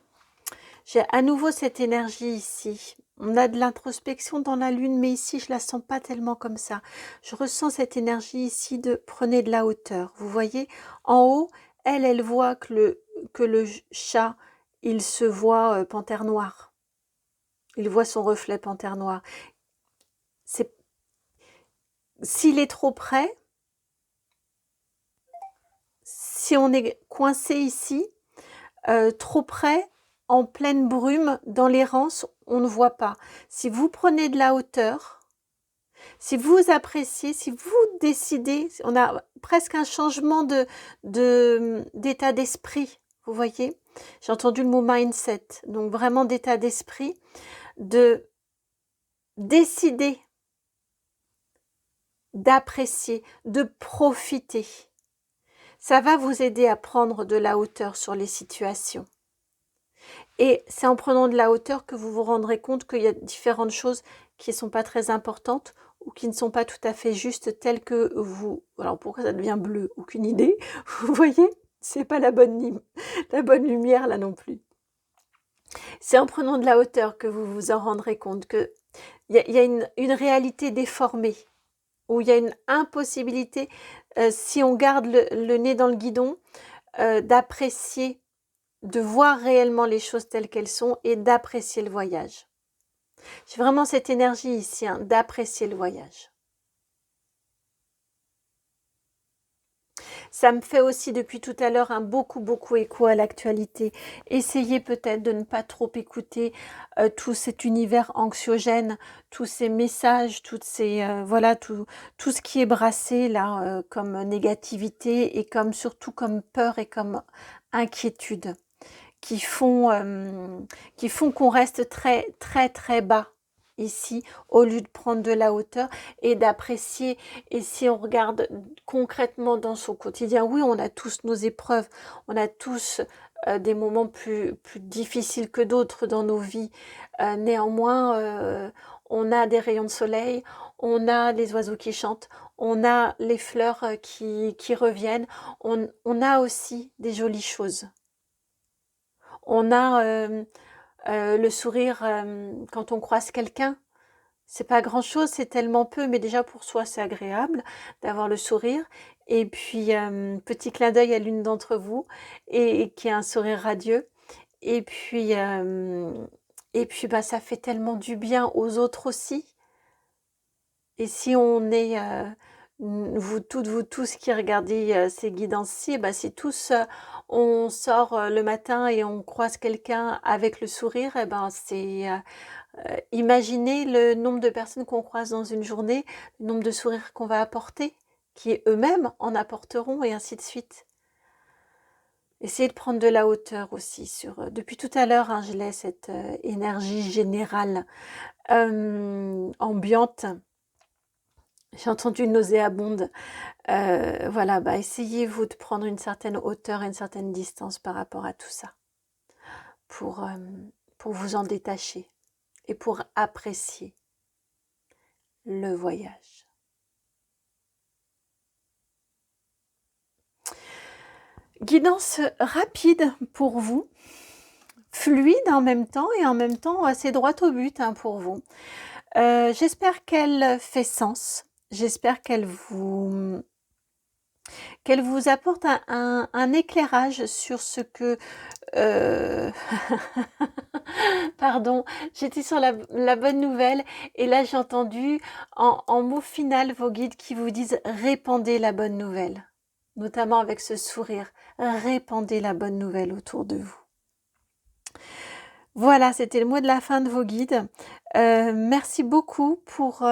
J'ai à nouveau cette énergie ici. On a de l'introspection dans la lune, mais ici, je la sens pas tellement comme ça. Je ressens cette énergie ici de prenez de la hauteur. Vous voyez, en haut, elle voit que le chat, il se voit panthère noire. Il voit son reflet panthère noire. S'il est trop près, si on est coincé ici, trop près, en pleine brume, dans l'errance, on ne voit pas. Si vous prenez de la hauteur, si vous appréciez, si vous décidez, on a presque un changement d'état d'esprit, vous voyez. J'ai entendu le mot mindset, donc vraiment d'état d'esprit, de décider, d'apprécier, de profiter. Ça va vous aider à prendre de la hauteur sur les situations. Et c'est en prenant de la hauteur que vous vous rendrez compte qu'il y a différentes choses qui ne sont pas très importantes ou qui ne sont pas tout à fait justes telles que vous... Alors pourquoi ça devient bleu? Aucune idée. Vous voyez, c'est pas la bonne lumière là non plus. C'est en prenant de la hauteur que vous vous en rendrez compte qu'il y a une réalité déformée, où il y a une impossibilité, si on garde le nez dans le guidon, d'apprécier, de voir réellement les choses telles qu'elles sont et d'apprécier le voyage. J'ai vraiment cette énergie ici, hein, d'apprécier le voyage. Ça me fait aussi depuis tout à l'heure un beaucoup écho à l'actualité. Essayez peut-être de ne pas trop écouter tout cet univers anxiogène, tous ces messages, toutes ces voilà tout ce qui est brassé là comme négativité et comme surtout comme peur et comme inquiétude qui font qu'on reste très bas ici, au lieu de prendre de la hauteur et d'apprécier. Et si on regarde concrètement dans son quotidien, oui, on a tous nos épreuves, on a tous des moments plus difficiles que d'autres dans nos vies. Néanmoins, on a des rayons de soleil, on a les oiseaux qui chantent, on a les fleurs qui reviennent, on a aussi des jolies choses. On a le sourire quand on croise quelqu'un. C'est pas grand-chose, c'est tellement peu, mais déjà pour soi, c'est agréable d'avoir le sourire. Et puis, petit clin d'œil à l'une d'entre vous, et qui a un sourire radieux. Et puis, bah, ça fait tellement du bien aux autres aussi. Et si on est, vous toutes, vous tous qui regardez ces guidances-ci, bah, si tous on sort le matin et on croise quelqu'un avec le sourire, et ben c'est imaginez le nombre de personnes qu'on croise dans une journée, le nombre de sourires qu'on va apporter. qui eux-mêmes en apporteront et ainsi de suite. Essayez de prendre de la hauteur aussi sur, depuis tout à l'heure, hein, je l'ai cette énergie générale, ambiante. J'ai entendu nauséabonde. Voilà, bah, essayez-vous de prendre une certaine hauteur et une certaine distance par rapport à tout ça pour vous en détacher et pour apprécier le voyage. Guidance rapide pour vous, fluide en même temps et en même temps assez droite au but, hein, pour vous. J'espère qu'elle fait sens. J'espère qu'elle vous apporte un éclairage sur ce que... Pardon, j'étais sur la bonne nouvelle et là j'ai entendu en mot final vos guides qui vous disent répandez la bonne nouvelle, notamment avec ce sourire, répandez la bonne nouvelle autour de vous. Voilà, c'était le mot de la fin de vos guides. Merci beaucoup pour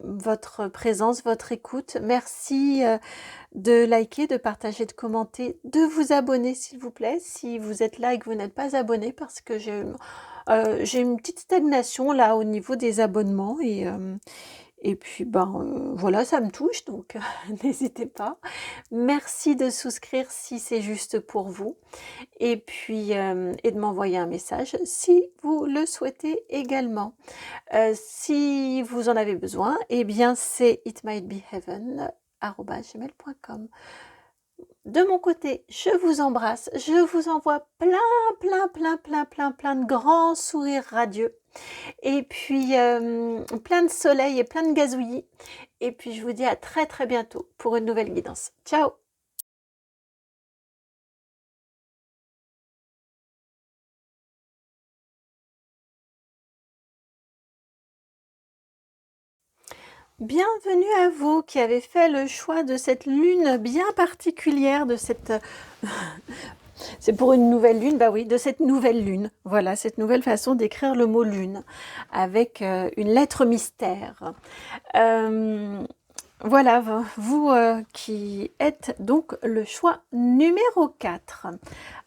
votre présence, votre écoute. Merci de liker, de partager, de commenter, de vous abonner s'il vous plaît, si vous êtes là et que vous n'êtes pas abonné, parce que j'ai une petite stagnation là au niveau des abonnements et puis voilà, ça me touche, donc n'hésitez pas. Merci de souscrire si c'est juste pour vous et puis et de m'envoyer un message si vous le souhaitez également. Si vous en avez besoin, eh bien c'est itmightbeheaven@gmail.com. De mon côté, je vous embrasse, je vous envoie plein de grands sourires radieux et puis plein de soleil et plein de gazouillis. Et puis je vous dis à très bientôt pour une nouvelle guidance. Ciao! Bienvenue à vous qui avez fait le choix de cette lune bien particulière, de cette... C'est pour une nouvelle lune, bah oui, de cette nouvelle lune. Voilà, cette nouvelle façon d'écrire le mot lune, avec une lettre mystère. Voilà, vous qui êtes donc le choix numéro 4.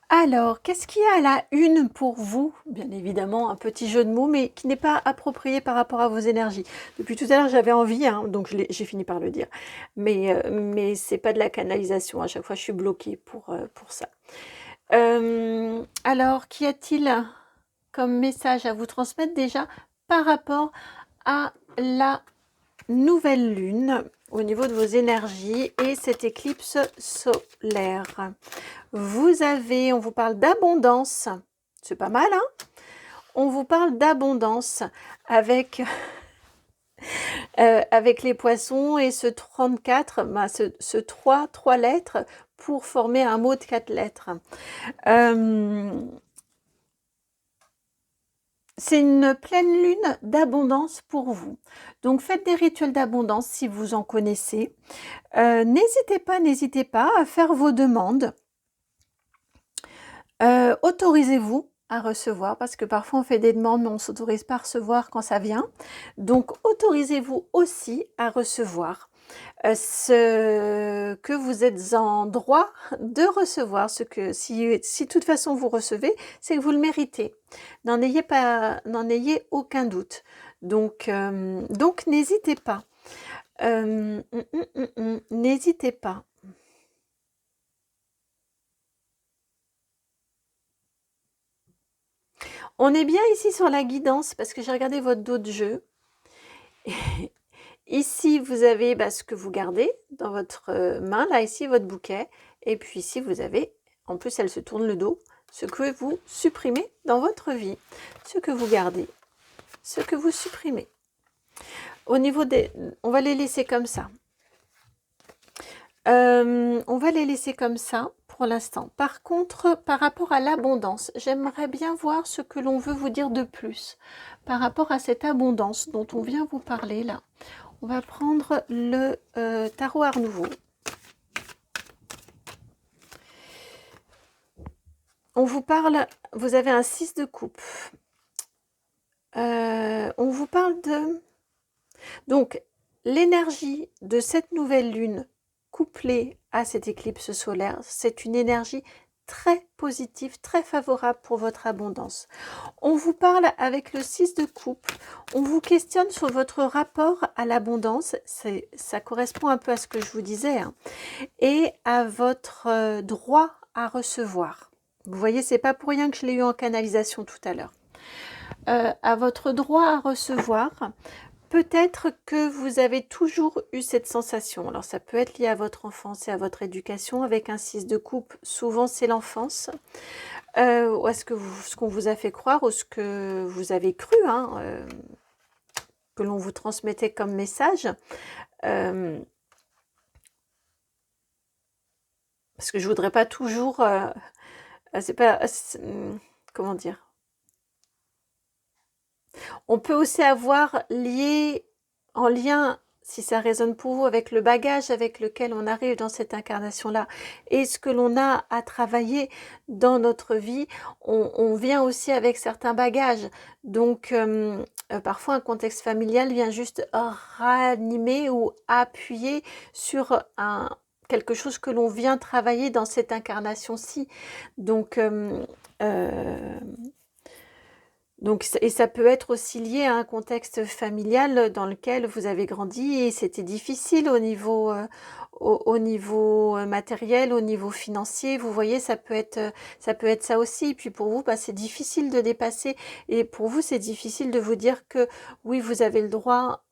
Alors, qu'est-ce qu'il y a à la une pour vous? Bien évidemment, un petit jeu de mots, mais qui n'est pas approprié par rapport à vos énergies. Depuis tout à l'heure, j'avais envie, hein, donc j'ai fini par le dire. Mais c'est pas de la canalisation. À chaque fois, je suis bloquée pour ça. Alors, qu'y a-t-il comme message à vous transmettre déjà par rapport à la nouvelle lune au niveau de vos énergies et cette éclipse solaire? On vous parle d'abondance, c'est pas mal, hein? On vous parle d'abondance avec, avec les poissons et ce 34, ce 3 lettres pour former un mot de 4 lettres. C'est une pleine lune d'abondance pour vous. Donc faites des rituels d'abondance si vous en connaissez. N'hésitez pas à faire vos demandes. Autorisez-vous à recevoir, parce que parfois on fait des demandes mais on ne s'autorise pas à recevoir quand ça vient. Donc autorisez-vous aussi à recevoir ce que vous êtes en droit de recevoir. Si de toute façon vous recevez, c'est que vous le méritez. N'en ayez aucun doute. Donc n'hésitez pas. N'hésitez pas. On est bien ici sur la guidance parce que j'ai regardé votre dos de jeu. Ici, vous avez ce que vous gardez dans votre main. Là, ici, votre bouquet. Et puis ici, vous avez, en plus, elle se tourne le dos, ce que vous supprimez dans votre vie. Ce que vous gardez, ce que vous supprimez. Au niveau des... On va les laisser comme ça. On va les laisser comme ça pour l'instant. Par contre, par rapport à l'abondance, j'aimerais bien voir ce que l'on veut vous dire de plus par rapport à cette abondance dont on vient vous parler là. On va prendre le tarot Art Nouveau. On vous parle, vous avez un 6 de coupe. On vous parle de... Donc, l'énergie de cette nouvelle lune couplé à cette éclipse solaire, c'est une énergie très positive, très favorable pour votre abondance. On vous parle avec le 6 de coupe, on vous questionne sur votre rapport à l'abondance, ça correspond un peu à ce que je vous disais, hein, et à votre droit à recevoir. Vous voyez, c'est pas pour rien que je l'ai eu en canalisation tout à l'heure. À votre droit à recevoir, peut-être que vous avez toujours eu cette sensation. Alors ça peut être lié à votre enfance et à votre éducation. Avec un 6 de coupe, souvent c'est l'enfance. Ou est-ce que ce qu'on vous a fait croire, ou ce que vous avez cru, hein, que l'on vous transmettait comme message. Parce que je voudrais pas toujours... c'est pas... comment dire, on peut aussi avoir en lien, si ça résonne pour vous, avec le bagage avec lequel on arrive dans cette incarnation-là et ce que l'on a à travailler dans notre vie. On vient aussi avec certains bagages. Donc, parfois, un contexte familial vient juste ranimer ou appuyer sur quelque chose que l'on vient travailler dans cette incarnation-ci. Donc, et ça peut être aussi lié à un contexte familial dans lequel vous avez grandi et c'était difficile au niveau, au niveau matériel, au niveau financier. Vous voyez, ça peut être ça aussi. Et puis pour vous, c'est difficile de dépasser. Et pour vous, c'est difficile de vous dire que oui, vous avez le droit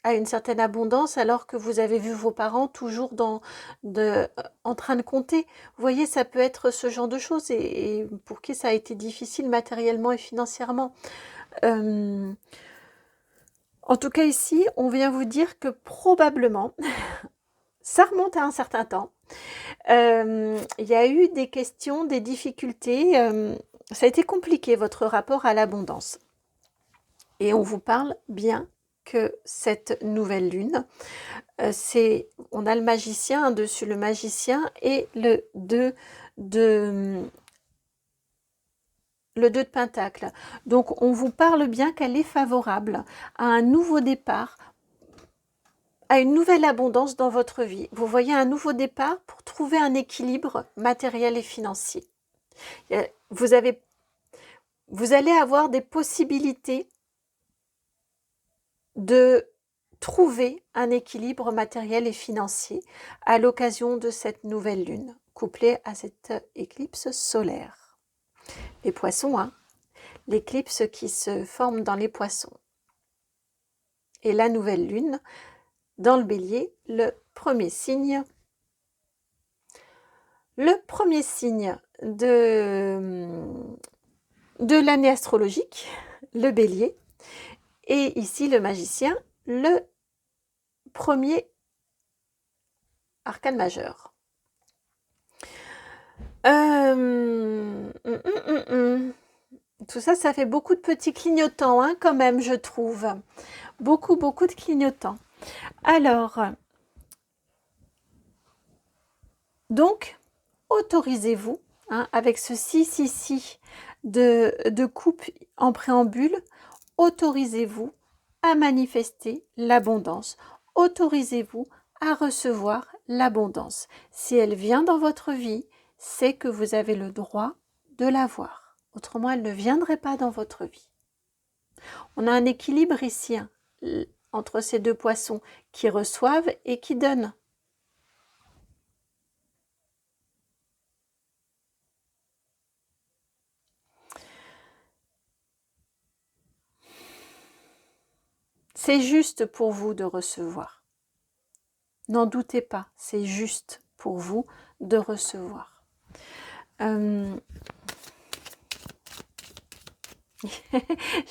à une certaine abondance alors que vous avez vu vos parents toujours en train de compter. Vous voyez, ça peut être ce genre de choses et pour qui ça a été difficile matériellement et financièrement. En tout cas ici, on vient vous dire que probablement, ça remonte à un certain temps, il y a eu des questions, des difficultés, ça a été compliqué votre rapport à l'abondance. Et on vous parle bien que cette nouvelle lune, on a le magicien dessus, le magicien et le 2 de pentacle. Donc on vous parle bien qu'elle est favorable à un nouveau départ, à une nouvelle abondance dans votre vie. Vous voyez, un nouveau départ pour trouver un équilibre matériel et financier. Vous allez avoir des possibilités de trouver un équilibre matériel et financier à l'occasion de cette nouvelle lune, couplée à cette éclipse solaire. Les poissons, hein, l'éclipse qui se forme dans les poissons. Et la nouvelle lune, dans le bélier, le premier signe de l'année astrologique, le bélier, et ici le magicien, le premier arcane majeur. Tout ça, ça fait beaucoup de petits clignotants, hein, quand même, je trouve. Beaucoup de clignotants. Alors, donc, autorisez-vous, hein, avec ce 6 de coupe en préambule, autorisez-vous à manifester l'abondance. Autorisez-vous à recevoir l'abondance. Si elle vient dans votre vie, c'est que vous avez le droit de l'avoir. Autrement, elle ne viendrait pas dans votre vie. On a un équilibre ici, hein, entre ces deux poissons qui reçoivent et qui donnent. C'est juste pour vous de recevoir. N'en doutez pas, c'est juste pour vous de recevoir. Je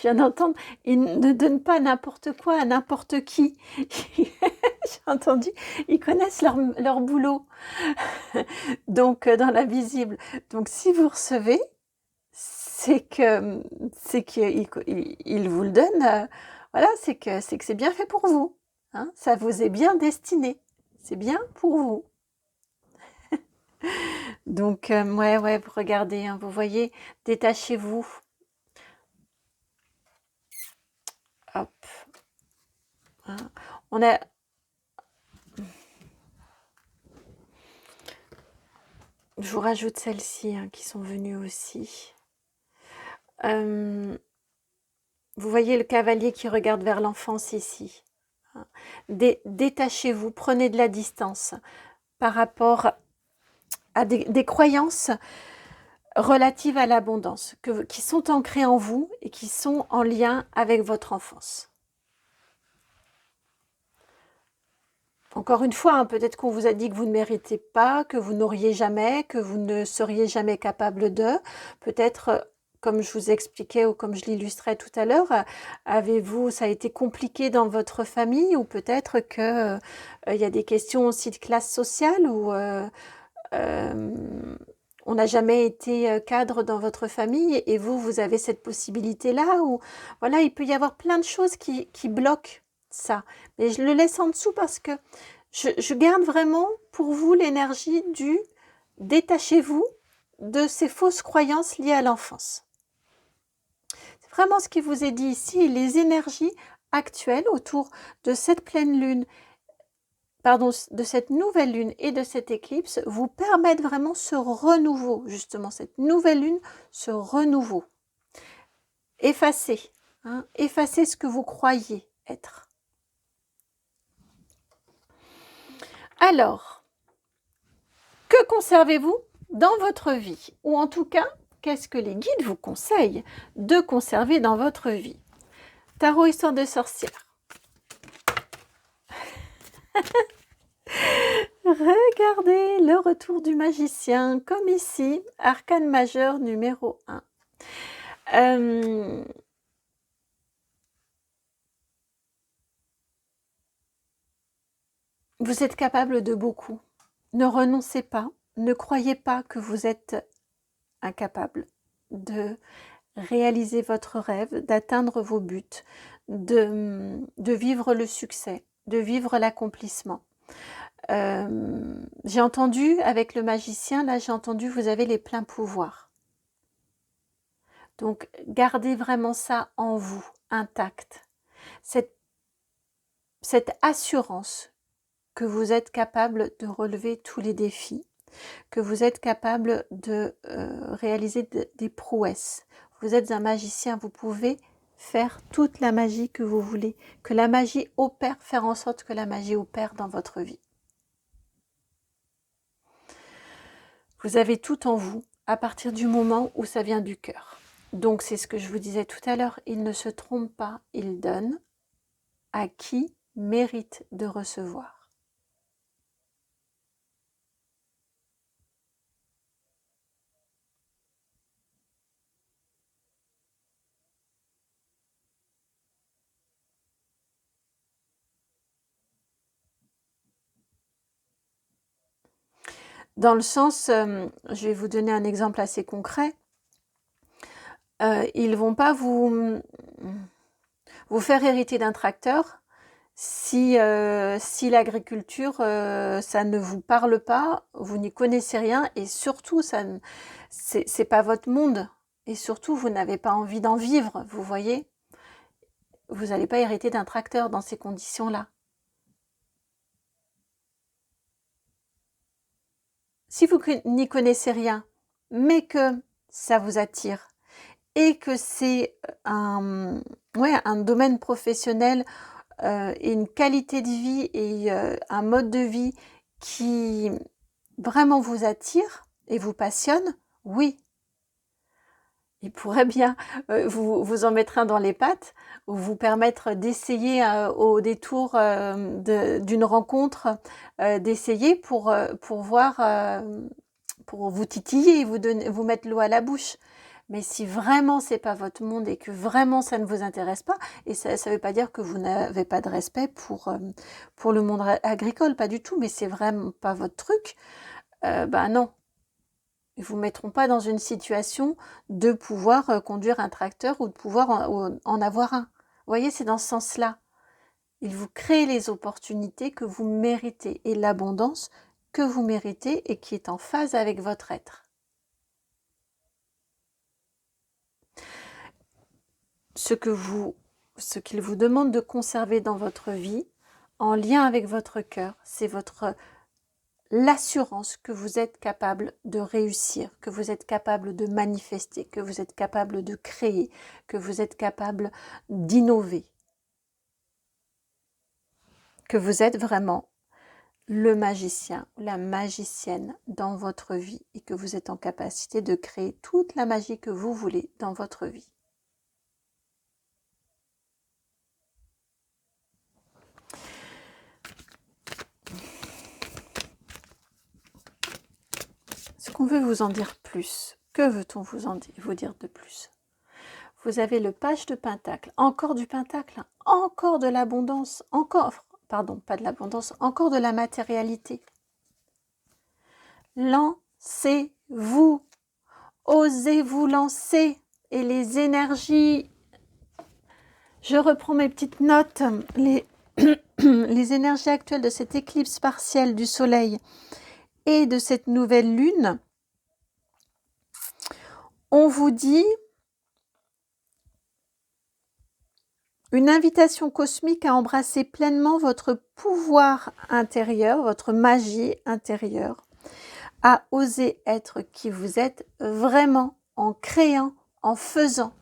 viens d'entendre, ils ne donnent pas n'importe quoi à n'importe qui. J'ai entendu, ils connaissent leur boulot. Donc, dans l'invisible. Donc, si vous recevez, c'est qu'ils vous le donnent. Voilà, c'est que c'est bien fait pour vous. Hein, ça vous est bien destiné. C'est bien pour vous. Donc, ouais, vous regardez, hein, vous voyez, détachez-vous. Hop. Hein, on a... Je vous rajoute celles-ci hein, qui sont venues aussi. Vous voyez le cavalier qui regarde vers l'enfance ici. Détachez-vous, prenez de la distance par rapport à des croyances relatives à l'abondance, qui sont ancrées en vous et qui sont en lien avec votre enfance. Encore une fois, hein, peut-être qu'on vous a dit que vous ne méritez pas, que vous n'auriez jamais, que vous ne seriez jamais capable de. Peut-être, comme je vous expliquais ou comme je l'illustrais tout à l'heure, avez-vous, ça a été compliqué dans votre famille ou peut-être que il y a des questions aussi de classe sociale ou on n'a jamais été cadre dans votre famille et vous, vous avez cette possibilité-là ou voilà, il peut y avoir plein de choses qui bloquent ça. Mais je le laisse en dessous parce que je garde vraiment pour vous l'énergie du détachez-vous de ces fausses croyances liées à l'enfance. C'est vraiment ce qui vous est dit ici, les énergies actuelles autour de cette pleine lune, pardon, de cette nouvelle lune et de cette éclipse vous permettent vraiment ce renouveau, justement, cette nouvelle lune, ce renouveau. Effacez, hein, effacez ce que vous croyez être. Alors, que conservez-vous dans votre vie? Ou en tout cas, qu'est-ce que les guides vous conseillent de conserver dans votre vie? Tarot Histoire de sorcière. Regardez le retour du magicien, comme ici, arcane majeur numéro 1. Vous êtes capable de beaucoup. Ne renoncez pas, ne croyez pas que vous êtes incapable de réaliser votre rêve, d'atteindre vos buts, de vivre le succès, de vivre l'accomplissement. J'ai entendu avec le magicien, là j'ai entendu vous avez les pleins pouvoirs. Donc gardez vraiment ça en vous, intact. Cette assurance que vous êtes capable de relever tous les défis, que vous êtes capable de réaliser des prouesses. Vous êtes un magicien, vous pouvez faire toute la magie que vous voulez, que la magie opère, faire en sorte que la magie opère dans votre vie. Vous avez tout en vous à partir du moment où ça vient du cœur. Donc c'est ce que je vous disais tout à l'heure, il ne se trompe pas, il donne à qui mérite de recevoir. Dans le sens, je vais vous donner un exemple assez concret. Ils ne vont pas vous faire hériter d'un tracteur si l'agriculture, ça ne vous parle pas, vous n'y connaissez rien et surtout, c'est pas votre monde. Et surtout, vous n'avez pas envie d'en vivre, vous voyez. Vous n'allez pas hériter d'un tracteur dans ces conditions-là. Si vous n'y connaissez rien, mais que ça vous attire, et que c'est un domaine professionnel et une qualité de vie et un mode de vie qui vraiment vous attire et vous passionne, oui, il pourrait bien vous en mettre un dans les pattes ou vous permettre d'essayer au détour d'une rencontre, d'essayer pour voir, pour vous titiller et vous mettre l'eau à la bouche. Mais si vraiment c'est pas votre monde et que vraiment ça ne vous intéresse pas, et ça ne veut pas dire que vous n'avez pas de respect pour le monde agricole, pas du tout, mais c'est vraiment pas votre truc, ben non. Ils vous mettront pas dans une situation de pouvoir conduire un tracteur ou de pouvoir en avoir un. Vous voyez, c'est dans ce sens-là. Ils vous créent les opportunités que vous méritez et l'abondance que vous méritez et qui est en phase avec votre être. Ce qu'il vous demande de conserver dans votre vie, en lien avec votre cœur, c'est l'assurance que vous êtes capable de réussir, que vous êtes capable de manifester, que vous êtes capable de créer, que vous êtes capable d'innover, que vous êtes vraiment le magicien ou la magicienne dans votre vie et que vous êtes en capacité de créer toute la magie que vous voulez dans votre vie. Est-ce qu'on veut vous en dire plus? Que veut-on vous dire de plus? Vous avez le page de pentacle, encore du pentacle, encore de l'abondance, encore, pardon, pas de l'abondance, encore de la matérialité. Lancez-vous, osez vous lancer et les énergies, je reprends mes petites notes, les énergies actuelles de cette éclipse partielle du soleil et de cette nouvelle lune, on vous dit une invitation cosmique à embrasser pleinement votre pouvoir intérieur, votre magie intérieure, à oser être qui vous êtes vraiment en créant, en faisant,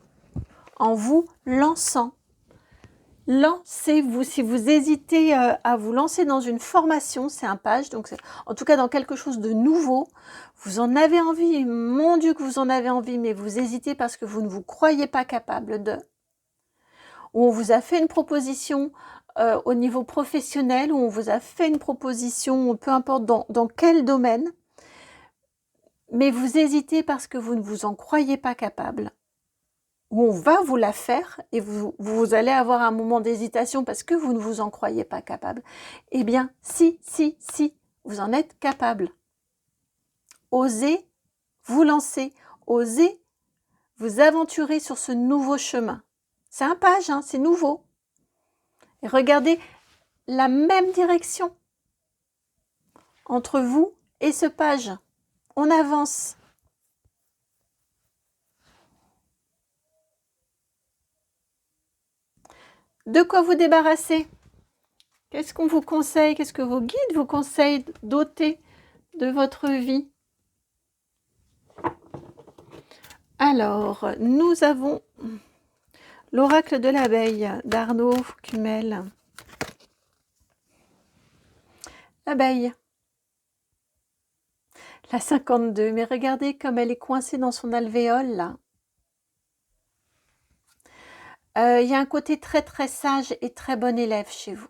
en vous lançant. Lancez-vous. Si vous hésitez à vous lancer dans une formation, c'est un page, donc en tout cas dans quelque chose de nouveau, vous en avez envie, mon Dieu que vous en avez envie, mais vous hésitez parce que vous ne vous croyez pas capable de. Ou on vous a fait une proposition au niveau professionnel, ou on vous a fait une proposition, peu importe dans quel domaine, mais vous hésitez parce que vous ne vous en croyez pas capable. Ou on va vous la faire et vous allez avoir un moment d'hésitation parce que vous ne vous en croyez pas capable. Eh bien, si, vous en êtes capable. Osez vous lancer, osez vous aventurer sur ce nouveau chemin. C'est un page, hein, c'est nouveau. Et regardez la même direction entre vous et ce page. On avance. De quoi vous débarrasser? Qu'est-ce qu'on vous conseille? Qu'est-ce que vos guides vous conseillent d'ôter de votre vie? Alors, nous avons l'oracle de l'abeille d'Arnaud Cumel. L'abeille. La 52, mais regardez comme elle est coincée dans son alvéole là. Il y a un côté très très sage et très bon élève chez vous.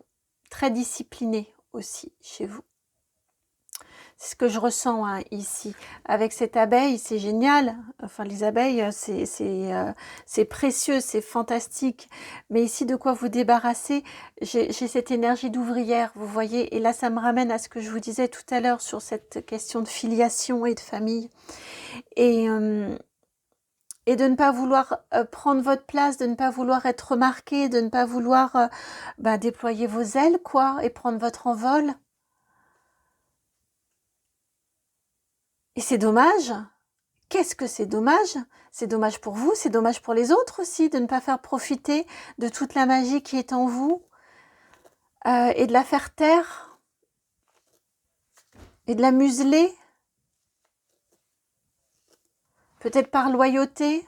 Très discipliné aussi chez vous. C'est ce que je ressens hein, ici. Avec cette abeille, c'est génial. Enfin, les abeilles, c'est précieux, c'est fantastique. Mais ici, de quoi vous débarrasser? J'ai cette énergie d'ouvrière, vous voyez. Et là, ça me ramène à ce que je vous disais tout à l'heure sur cette question de filiation et de famille. Et de ne pas vouloir prendre votre place, de ne pas vouloir être remarqué, de ne pas vouloir déployer vos ailes, quoi, et prendre votre envol. Et c'est dommage. Qu'est-ce que c'est dommage? C'est dommage pour vous, c'est dommage pour les autres aussi, de ne pas faire profiter de toute la magie qui est en vous et de la faire taire et de la museler. Peut-être par loyauté.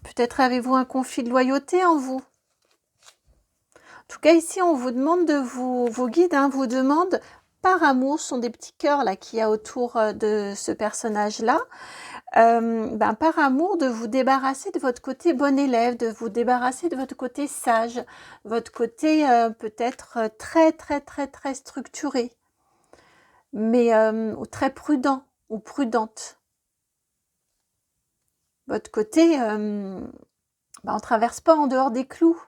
Peut-être avez-vous un conflit de loyauté en vous. En tout cas, ici, on vous demande de vos guides vous demandent par amour, ce sont des petits cœurs là qu'il y a autour de ce personnage-là, par amour de vous débarrasser de votre côté bon élève, de vous débarrasser de votre côté sage, votre côté peut-être très très très très structuré, mais très prudent ou prudente. Votre côté, on ne traverse pas en dehors des clous.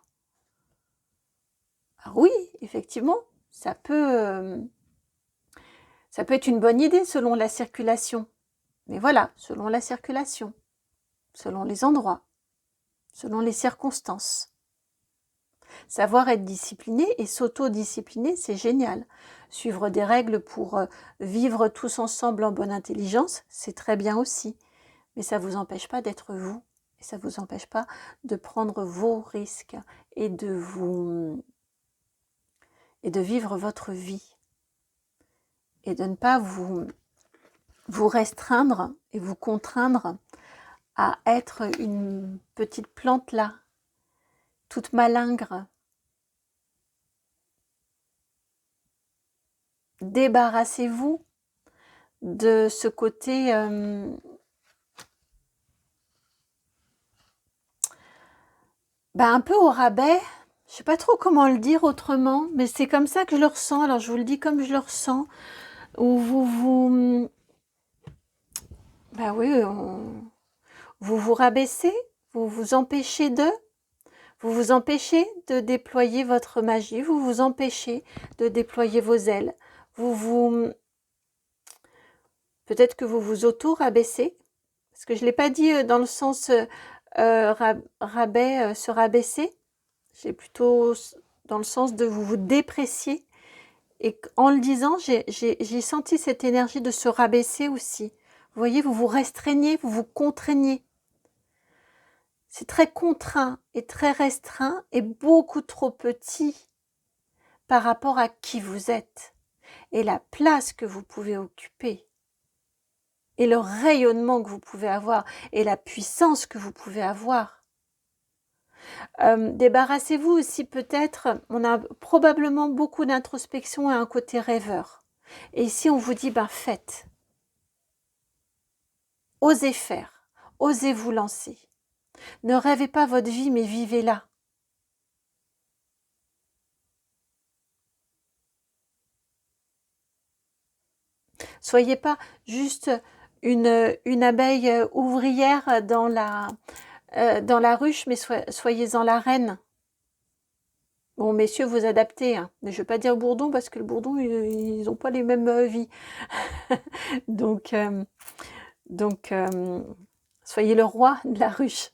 Alors oui, effectivement, ça peut être une bonne idée selon la circulation. Mais voilà, selon la circulation, selon les endroits, selon les circonstances. Savoir être discipliné et s'auto-discipliner, c'est génial. Suivre des règles pour vivre tous ensemble en bonne intelligence, c'est très bien aussi. Mais ça ne vous empêche pas d'être vous. Et ça ne vous empêche pas de prendre vos risques et de vivre votre vie. et de ne pas vous restreindre et vous contraindre à être une petite plante là, toute malingre. Débarrassez-vous de ce côté un peu au rabais. Je sais pas trop comment le dire autrement, mais c'est comme ça que je le ressens. Alors je vous le dis comme je le ressens, où oui, vous vous rabaissez, vous vous empêchez de déployer votre magie, vous vous empêchez de déployer vos ailes, peut-être que vous vous auto-rabaissez, parce que je ne l'ai pas dit dans le sens rabais, se rabaisser, j'ai plutôt dans le sens de vous déprécier. Et en le disant, j'ai senti cette énergie de se rabaisser aussi. Vous voyez, vous vous restreignez, vous vous contraignez. C'est très contraint et très restreint et beaucoup trop petit par rapport à qui vous êtes et la place que vous pouvez occuper et le rayonnement que vous pouvez avoir et la puissance que vous pouvez avoir. Débarrassez-vous aussi peut-être, on a probablement beaucoup d'introspection et un côté rêveur. Et ici on vous dit, faites. Osez faire, osez vous lancer. Ne rêvez pas votre vie, mais vivez-la. Soyez pas juste une abeille ouvrière dans la ruche, mais soyez-en la reine. Bon, messieurs, vous adaptez, hein. Mais je ne vais pas dire bourdon, parce que le bourdon, ils n'ont pas les mêmes vies. donc, soyez le roi de la ruche.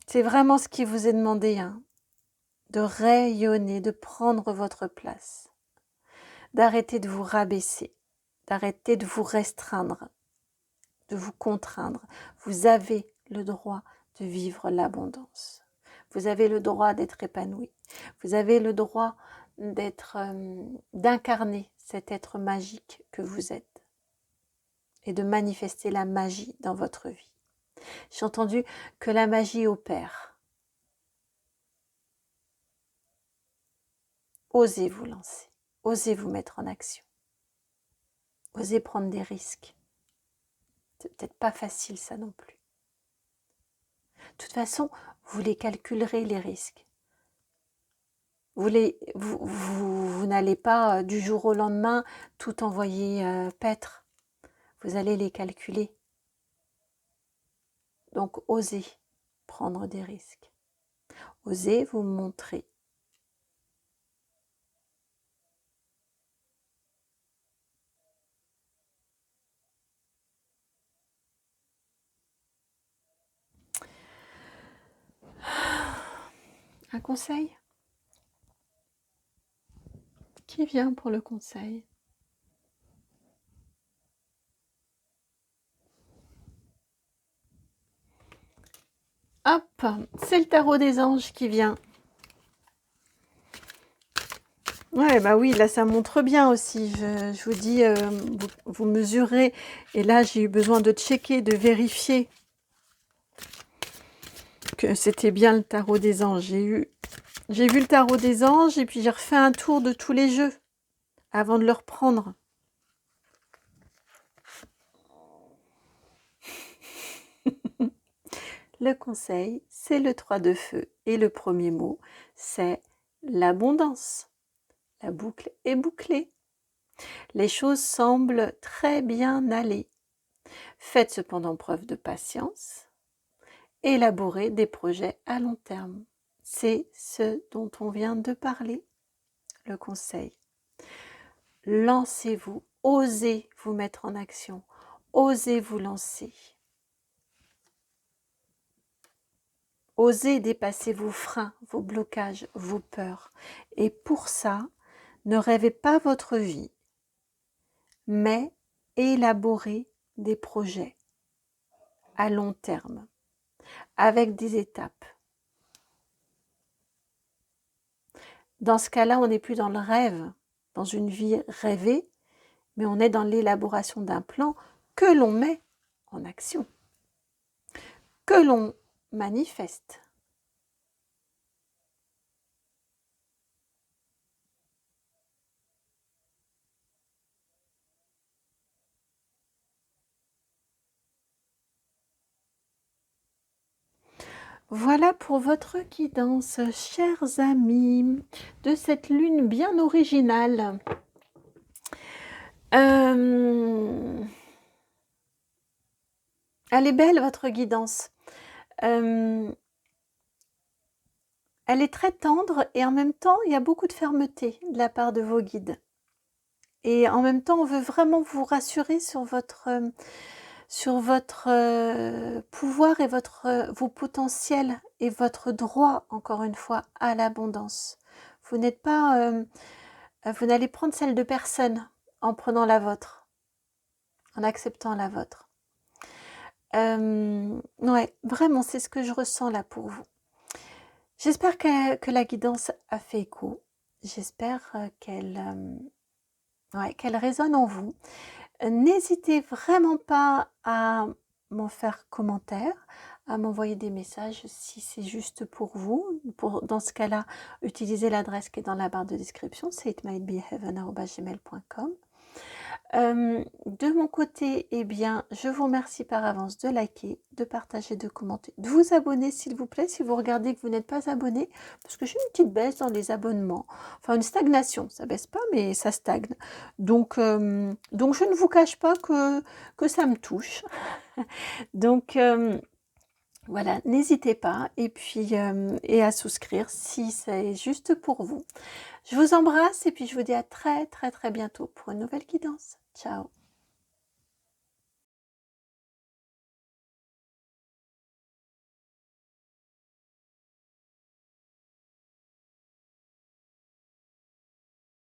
C'est vraiment ce qui vous est demandé, hein. De rayonner, de prendre votre place, d'arrêter de vous rabaisser, d'arrêter de vous restreindre, de vous contraindre. Vous avez le droit de vivre l'abondance. Vous avez le droit d'être épanoui. Vous avez le droit d'incarner cet être magique que vous êtes et de manifester la magie dans votre vie. J'ai entendu que la magie opère. Osez vous lancer, osez vous mettre en action, osez prendre des risques. C'est peut-être pas facile ça non plus. De toute façon, vous les calculerez les risques. Vous n'allez pas du jour au lendemain tout envoyer paître. Vous allez les calculer. Donc osez prendre des risques. Osez vous montrer. Un conseil ? Qui vient pour le conseil ? Hop, c'est le tarot des anges qui vient. Ouais, oui, là ça montre bien aussi. Je vous dis, vous mesurez. Et là, j'ai eu besoin de checker, de vérifier que c'était bien le tarot des anges. J'ai vu le tarot des anges et puis j'ai refait un tour de tous les jeux avant de le reprendre. Le conseil, c'est le 3 de feu. Et le premier mot, c'est l'abondance. La boucle est bouclée. Les choses semblent très bien aller. Faites cependant preuve de patience. Élaborez des projets à long terme. C'est ce dont on vient de parler, le conseil. Lancez-vous, osez vous mettre en action, osez vous lancer. Osez dépasser vos freins, vos blocages, vos peurs. Et pour ça, ne rêvez pas votre vie, mais élaborez des projets à long terme, avec des étapes. Dans ce cas-là, on n'est plus dans le rêve, dans une vie rêvée, mais on est dans l'élaboration d'un plan que l'on met en action, que l'on manifeste. Voilà pour votre guidance, chers amis, de cette lune bien originale. Elle est belle, votre guidance. Elle est très tendre et en même temps, il y a beaucoup de fermeté de la part de vos guides. Et en même temps, on veut vraiment vous rassurer sur votre pouvoir et vos potentiels et votre droit, encore une fois, à l'abondance. Vous n'êtes pas, vous n'allez prendre celle de personne en prenant la vôtre, en acceptant la vôtre. Ouais, vraiment, c'est ce que je ressens là pour vous. J'espère que la guidance a fait écho. J'espère qu'elle résonne en vous. N'hésitez vraiment pas à m'en faire commentaire, à m'envoyer des messages si c'est juste pour vous. Dans ce cas-là, utilisez l'adresse qui est dans la barre de description, c'est itmightbeheaven@gmail.com. De mon côté, eh bien, je vous remercie par avance de liker, de partager, de commenter, de vous abonner s'il vous plaît, si vous regardez que vous n'êtes pas abonné, parce que j'ai une petite baisse dans les abonnements, enfin une stagnation, ça baisse pas mais ça stagne. Donc je ne vous cache pas que ça me touche. Donc voilà, n'hésitez pas et puis et à souscrire si c'est juste pour vous. Je vous embrasse et puis je vous dis à très très très bientôt pour une nouvelle guidance. Ciao.